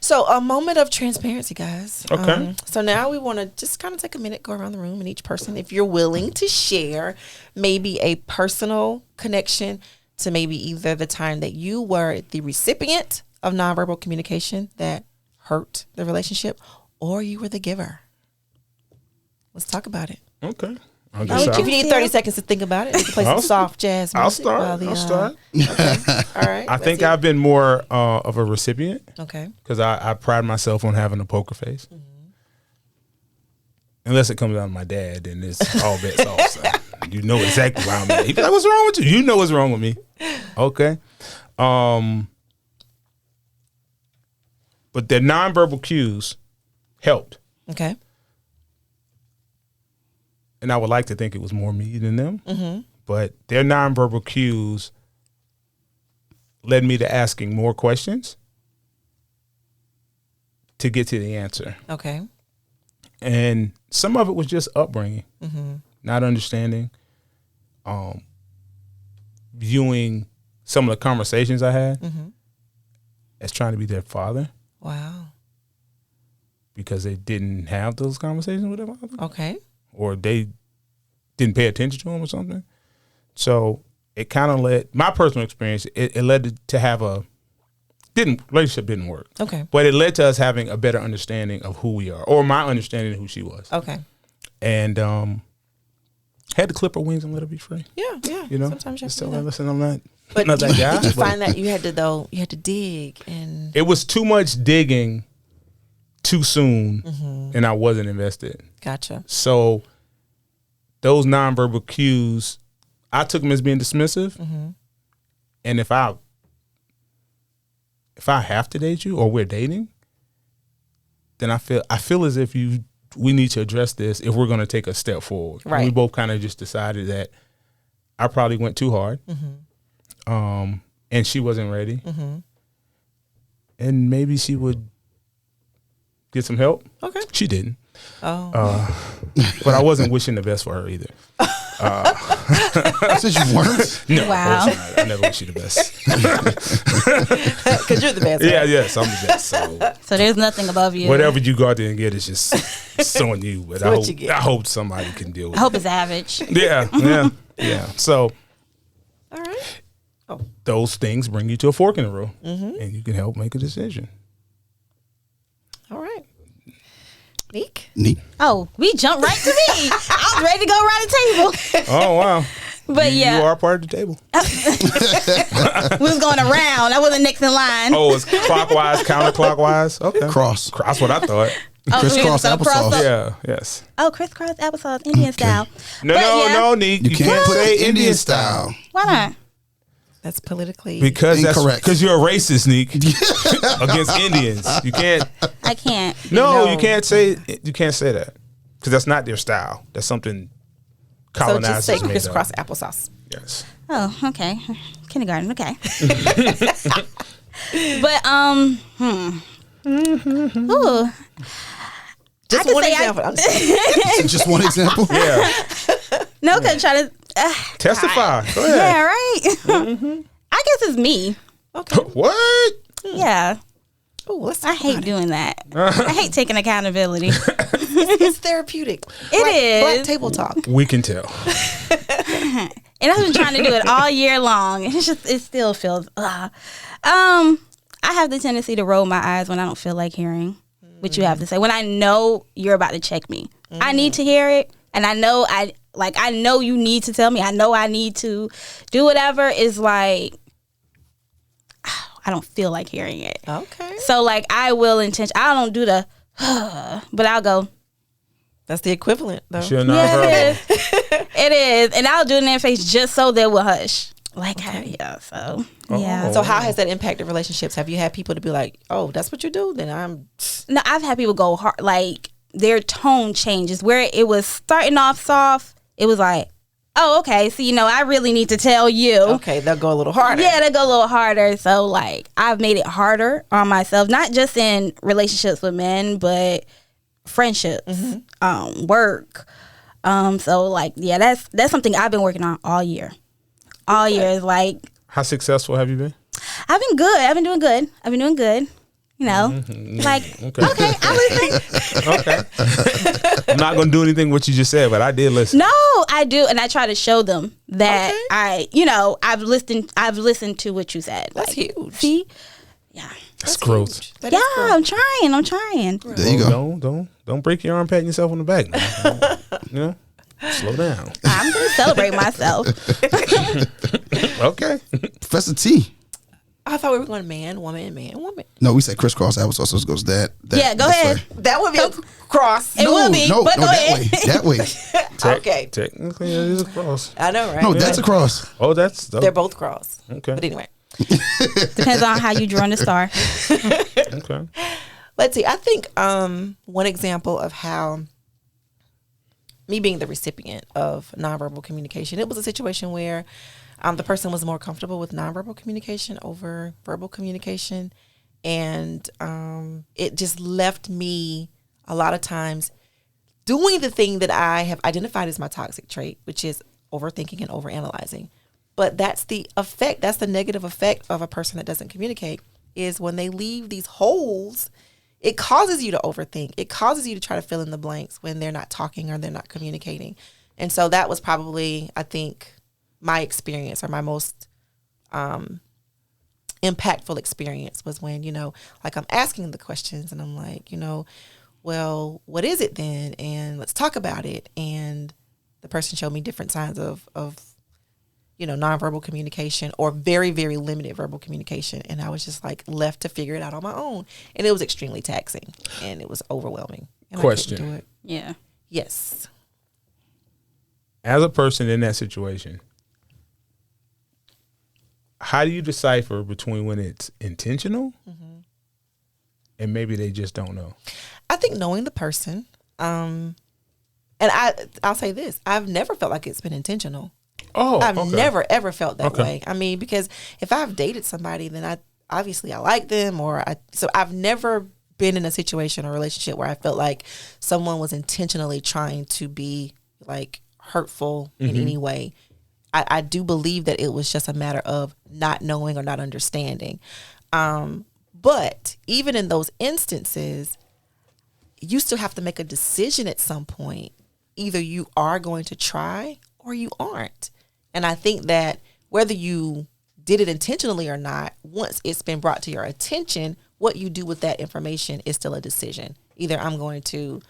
So a moment of transparency, guys. Okay. So now we want to just kind of take a minute, go around the room, and each person, if you're willing to share maybe a personal connection to maybe either the time that you were the recipient of nonverbal communication that hurt the relationship, or you were the giver. Let's talk about it. Okay. If you need 30 seconds to think about it, you can play some soft jazz music. I'll start. while I'll start. Okay. All right. I think I've been more of a recipient, Okay. because I pride myself on having a poker face. Unless it comes out of my dad, then it's all bets off. So you know exactly where I'm at. He be like, what's wrong with you? You know what's wrong with me. Okay. But the nonverbal cues helped. Okay. And I would like to think it was more me than them. But their nonverbal cues led me to asking more questions to get to the answer. Okay. And some of it was just upbringing, not understanding, viewing some of the conversations I had as trying to be their father, Wow. because they didn't have those conversations with their father, Okay. or they didn't pay attention to them or something. So it kind of led, my personal experience, it led to have relationship didn't work. Okay. But it led to us having a better understanding of who we are, or my understanding of who she was. Okay. And had to clip her wings and let her be free. Yeah. Yeah. You know, sometimes you have just to tell do her, that. listen, I'm not But that guy. did you but find that you had to dig and it was too much digging too soon, and I wasn't invested. gotcha. So those nonverbal cues, I took them as being dismissive. And if I have to date you, or we're dating, then I feel as if we need to address this if we're going to take a step forward. Right. And we both kind of just decided that I probably went too hard, and she wasn't ready, and maybe she would get some help. Okay. She didn't, Oh. but I wasn't wishing the best for her either. Since you weren't? No, Wow. I never wish you the best. Because you're the best. Yeah, right? yes, I'm the best. So there's nothing above you. Whatever you go out there and get is just it's on you. But what you get. I hope somebody can deal with I hope it's average. it. Yeah. So All right. those things bring you to a fork in the road, and you can help make a decision. All right. Neek? Neat. Oh, we jumped right to me. I was ready to go around the table. Oh wow! But you are part of the table. We was going around. I wasn't next in line. Oh, it's clockwise, counterclockwise. Okay, Cross. That's what I thought. Crisscross so applesauce. Yeah. Yes. Oh, crisscross applesauce, Indian style. No, But no, yeah. no, Neek. You can't say Indian style. Why not? That's politically Because Incorrect. because you're a racist, Neek, against Indians. You can't. I can't. No, No. you can't say that because that's not their style. That's something So just say colonizers made crisscross up. applesauce. Yes. Oh, okay. Kindergarten, okay. But Ooh. Just could one say example. I'm just- Just one example. Yeah. No, because try to. Testify. Go ahead. Yeah, right. I guess it's me. okay. What? Yeah, Oh, let's I talk hate about doing that. I hate taking accountability. it. It's therapeutic. Black is. table talk. We can tell. And I've been trying to do it all year long. It's just, it still feels. I have the tendency to roll my eyes when I don't feel like hearing what you have to say. When I know you're about to check me, I need to hear it, and I know I know you need to tell me. I know I need to do whatever. Is like I don't feel like hearing it. Okay. So like I will I don't do the, but I'll go. That's the equivalent, though. You're nonverbal. Yes, it is, and I'll do it in their face just so they will hush. Like yeah, so yeah. So how has that impacted relationships? Have you had people to be like, "Oh, that's what you do"? Then I'm. No, I've had people go hard. Like their tone changes. Where it was starting off soft, it was like, oh, okay. So I really need to tell you. Okay, they'll go a little harder. Yeah, they go a little harder. So like I've made it harder on myself, not just in relationships with men, but friendships, work. So like yeah, that's something I've been working on all year. All year is like How successful have you been? I've been good. I've been doing good. Like okay, I listen. Okay. I'm not gonna do anything what you just said, but I did listen. No, I do, and I try to show them that I've listened to what you said. That's Like, huge. See, yeah, That's growth. huge. That yeah. is growth. I'm trying. There you go. Don't break your arm patting yourself on the back. Man. Slow down. I'm gonna celebrate myself. Okay. Professor T. I thought we were going man, woman. No, we said crisscross applesauce. So it goes that. Yeah, go this ahead. way. That would be a cross. It will be, but go that ahead. way. That way. Okay. Technically, it is a cross. I know, right? No, that's a cross. Oh, They're both cross. Okay. But anyway, Depends on how you drawing the star. Okay. let's see. I think one example of how me being the recipient of nonverbal communication, it was a situation where the person was more comfortable with nonverbal communication over verbal communication. And it just left me a lot of times doing the thing that I have identified as my toxic trait, which is overthinking and overanalyzing. But that's the effect, that's the negative effect of a person that doesn't communicate, is when they leave these holes, it causes you to overthink. It causes you to try to fill in the blanks when they're not talking or they're not communicating. And so that was probably, I think, my experience, or my most impactful experience, was when, like I'm asking the questions and I'm like, well, what is it then? And let's talk about it. And the person showed me different signs of nonverbal communication, or very, very limited verbal communication. And I was just like left to figure it out on my own. And it was extremely taxing and it was overwhelming. And Question. I couldn't do it. Yeah. Yes. As a person in that situation, how do you decipher between when it's intentional and maybe they just don't know? I think knowing the person, and I'll say this, I've never felt like it's been intentional. Oh, I've okay. never, ever felt that Okay. way. I mean, because if I've dated somebody, then I like them, so I've never been in a situation or relationship where I felt like someone was intentionally trying to be like hurtful in any way. I do believe that it was just a matter of not knowing or not understanding. But even in those instances, you still have to make a decision at some point. Either you are going to try or you aren't. And I think that whether you did it intentionally or not, once it's been brought to your attention, what you do with that information is still a decision. Either I'm going to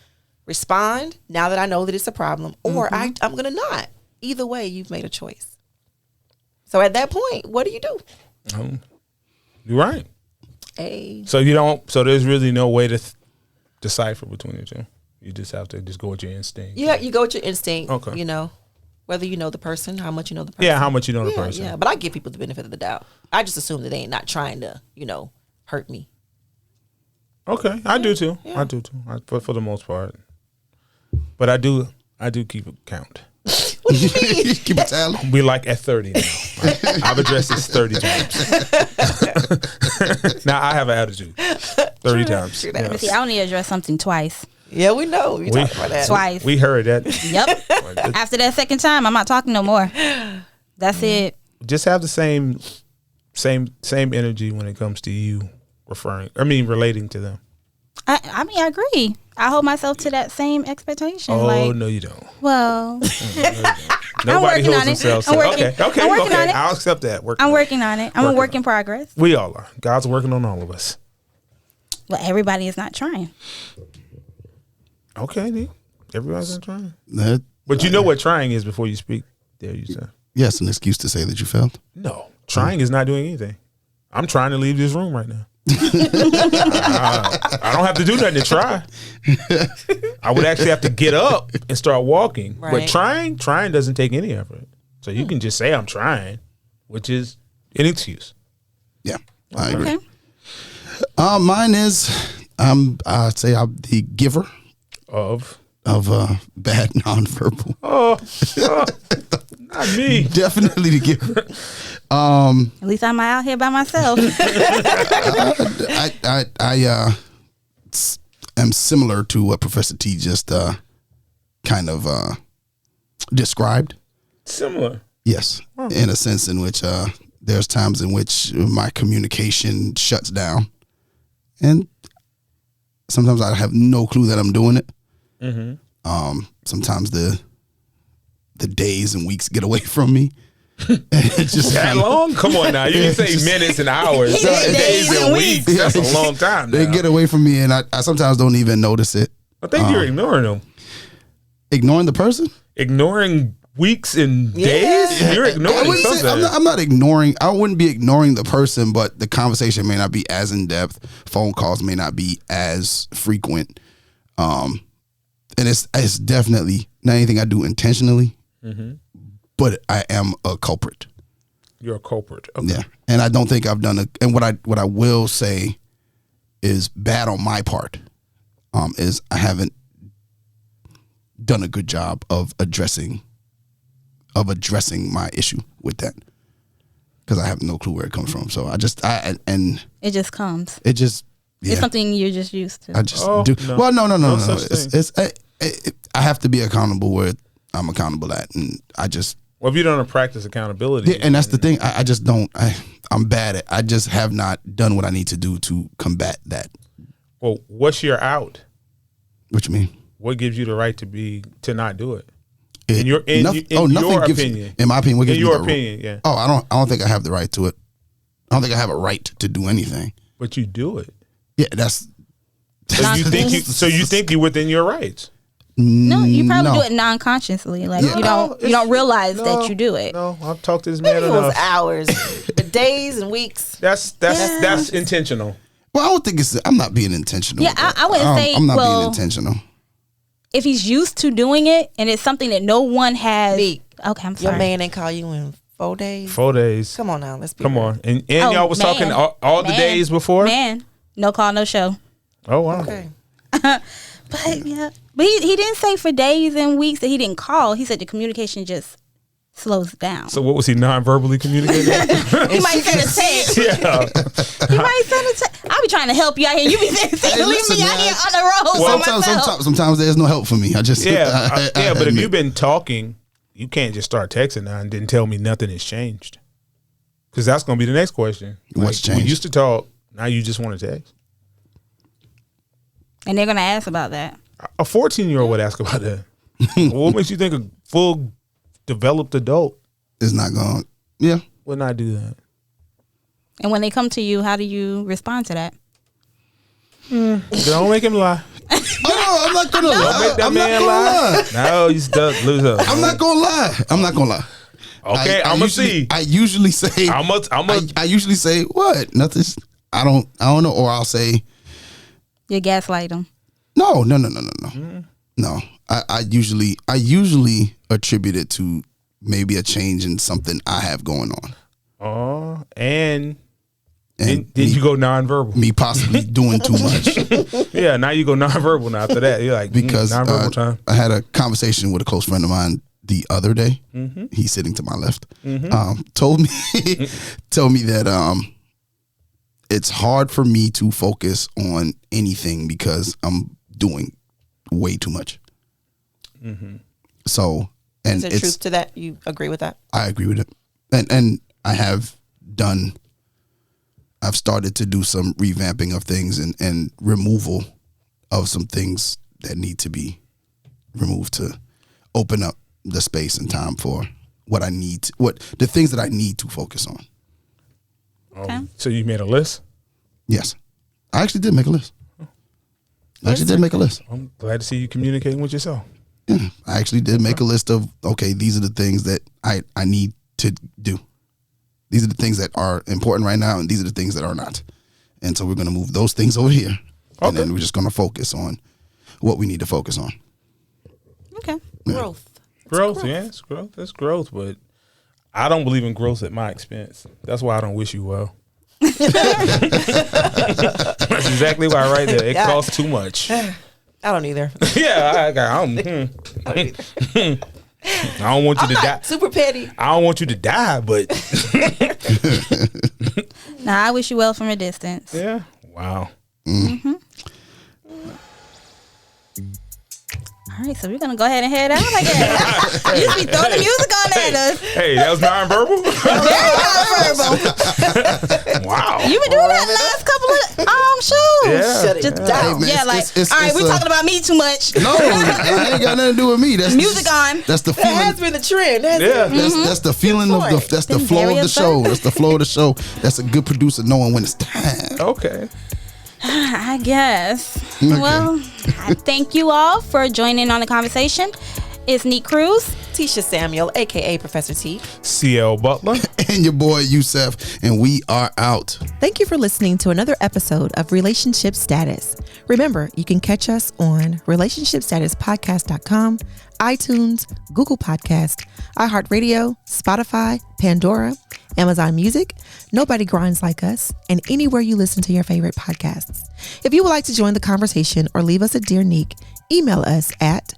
respond now that I know that it's a problem, or I'm going to not. Either way, you've made a choice. So at that point, what do you do? You're right. Hey. So you don't. So there's really no way to decipher between the two. You just have to just go with your instinct. Yeah, you go with your instinct. Okay. You know, whether you know the person, how much you know the person. Yeah, how much you know the person. Yeah, but I give people the benefit of the doubt. I just assume that they ain't not trying to, hurt me. Okay, I do too. Yeah. I do too. For the most part, but I do keep a count. What do you mean? Keep a tally. We like at 30 now. I've addressed this 30 times. Now I have an attitude. 30 times. True that. Yes. See, I only address something twice. Yeah, we know. We talked about that. Twice. We heard that. Yep. After that second time, I'm not talking no more. That's it. Just have the same energy when it comes to you relating to them. I agree. I hold myself to that same expectation. Oh, no, you don't. Well, Nobody working holds on it. themselves. I'm working- Okay. I'm working on it. I'll accept that. I'm working on it. I'm a work in progress. We all are. God's working on all of us. Well, everybody is not trying. Okay, then. Everybody's not trying. That, But you know what trying is before you speak. There you say. yes, an excuse to say that you failed. No, trying is not doing anything. I'm trying to leave this room right now. I don't have to do nothing to try. I would actually have to get up and start walking. Right. But trying doesn't take any effort. So you can just say I'm trying, which is an excuse. Yeah, I agree. Okay. Mine is, I'd say I'm the giver Of bad nonverbal. Not me. Definitely the giver. At least I'm out here by myself. I am similar to what Professor T just kind of described. Similar. Yes, in a sense in which there's times in which my communication shuts down, and sometimes I have no clue that I'm doing it. Mm-hmm. Sometimes the days and weeks get away from me. It's just That long? Come on now. You can say minutes and hours. Days and weeks. That's a long time now. They get away from me, and I sometimes don't even notice it. I think you're ignoring them. Ignoring the person? Ignoring weeks and days? You're I ignoring wouldn't say, something. I'm not ignoring. I wouldn't be ignoring the person, but the conversation may not be as in depth. Phone calls may not be as frequent. And it's definitely not anything I do intentionally, but I am a culprit. You're a culprit. Okay. Yeah, and I don't think I've done and what I will say is bad on my part. Is I haven't done a good job of addressing my issue with that, because I have no clue where it comes from. So it just comes. It just It's something you're just used to. I just do. No. Well, no. such thing. I have to be accountable where I'm accountable at, and I just. Well, if you don't practice accountability. Yeah, and that's the thing. I just don't. I'm bad at. I just have not done what I need to do to combat that. Well, what's your out? What you mean? What gives you the right to not do it? In your opinion. In my opinion, what gives In me your the- opinion, yeah. Oh, I don't think I have the right to it. I don't think I have a right to do anything. But you do it. Yeah, that's. So you think you're within your rights? No, you probably No. do it non-consciously. Like Yeah. you don't realize that you do it. No, I've talked to this Maybe man it was enough. hours, the days and weeks. That's intentional. Well, I don't think it's. I'm not being intentional. Yeah, with that. I wouldn't say, I'm not being well- intentional. If he's used to doing it and it's something that no one has. Meek, Okay, I'm Your sorry. man ain't call you in 4 days. 4 days. Come on now, let's be Come real. on. And Oh, y'all was man. talking all the Man. days before? Man, no call, no show. Oh, wow. Okay. But yeah, but he didn't say for days and weeks that he didn't call. He said the communication just slows down. So what was he non-verbally communicating? He might send a text. Yeah. He might send a text. I'll be trying to help you out here. You be saying, Hey, leave listen, me out man. here on the road by myself. Sometimes there's no help for me. I just Yeah. I But if admit. you've been talking you can't just start texting now and then tell me nothing has changed. Because that's going to be the next question. What's changed? We used to talk. Now you just want to text. And they're going to ask about that. A 14-year-old would ask about that. What makes you think a full developed adult is not going? Yeah, would not do that? And when they come to you, how do you respond to that? Don't make him lie. Oh, I'm not gonna lie. Don't make that I'm man not gonna lie. No, you stuck loser. I'm not gonna lie. I'm not gonna lie. Okay, I'm gonna see. I usually say. I usually say what? Nothing. I don't know. Or I'll say. You gaslight them. No. No. I usually attribute it to maybe a change in something I have going on. Oh, and then you go nonverbal. Me possibly doing too much. Yeah, now you go nonverbal. Now after that, you're like, because nonverbal time. I had a conversation with a close friend of mine the other day. Mm-hmm. He's sitting to my left. Mm-hmm. Told me that it's hard for me to focus on anything because I'm doing way too much. Mm-hmm. So, and is there truth to that? You agree with that? I agree with it, and I have done. I've started to do some revamping of things and removal of some things that need to be removed to open up the space and time for what I need, the things that I need to focus on. Okay. So you made a list? Yes, I actually did make a list. I'm glad to see you communicating with yourself. Yeah, I actually did make a list of, okay, these are the things that I need to do. These are the things that are important right now, and these are the things that are not. And so we're going to move those things over here, and then we're just going to focus on what we need to focus on. Okay. Yeah. Growth, yeah, it's growth. It's growth, but I don't believe in growth at my expense. That's why I don't wish you well. That's exactly why, right there. It costs too much. I don't either. Yeah, I don't want you to die. Super petty. I don't want you to die, but Nah, I wish you well from a distance. yeah. Wow. Mm-hmm. All right, so we're gonna go ahead and head out. I guess you just be throwing the music on at us. Hey, that was nonverbal. Very nonverbal. Wow. You been doing that last couple of shows. Yeah. Shut it Just down. Hey, man, yeah, like it's all right, we're talking about me too much. No, I ain't got nothing to do with me. That's Music on. That's the That has feeling. been the trend. Hasn't Yeah. it? That's the feeling of the. That's the Been flow very of the show. upset. That's the flow of the show. That's a good producer knowing when it's time. Okay. I guess. Well, I thank you all for joining on the conversation. It's Neat Cruz. Tisha Samuel, a.k.a. Professor T. CL Butler. And your boy Yusef, and we are out. Thank you for listening to another episode of Relationship Status. Remember, you can catch us on relationshipstatuspodcast.com, iTunes, Google Podcast, iHeartRadio, Spotify, Pandora, Amazon Music, Nobody Grinds Like Us, and anywhere you listen to your favorite podcasts. If you would like to join the conversation or leave us a Dear Neek, email us at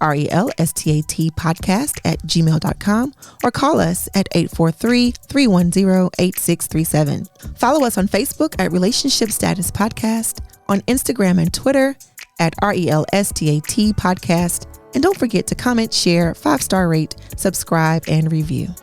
relstatpodcast@gmail.com or call us at 843-310-8637. Follow us on Facebook at Relationship Status Podcast, on Instagram and Twitter at RELSTAT Podcast. And don't forget to comment, share, 5-star rate, subscribe, and review.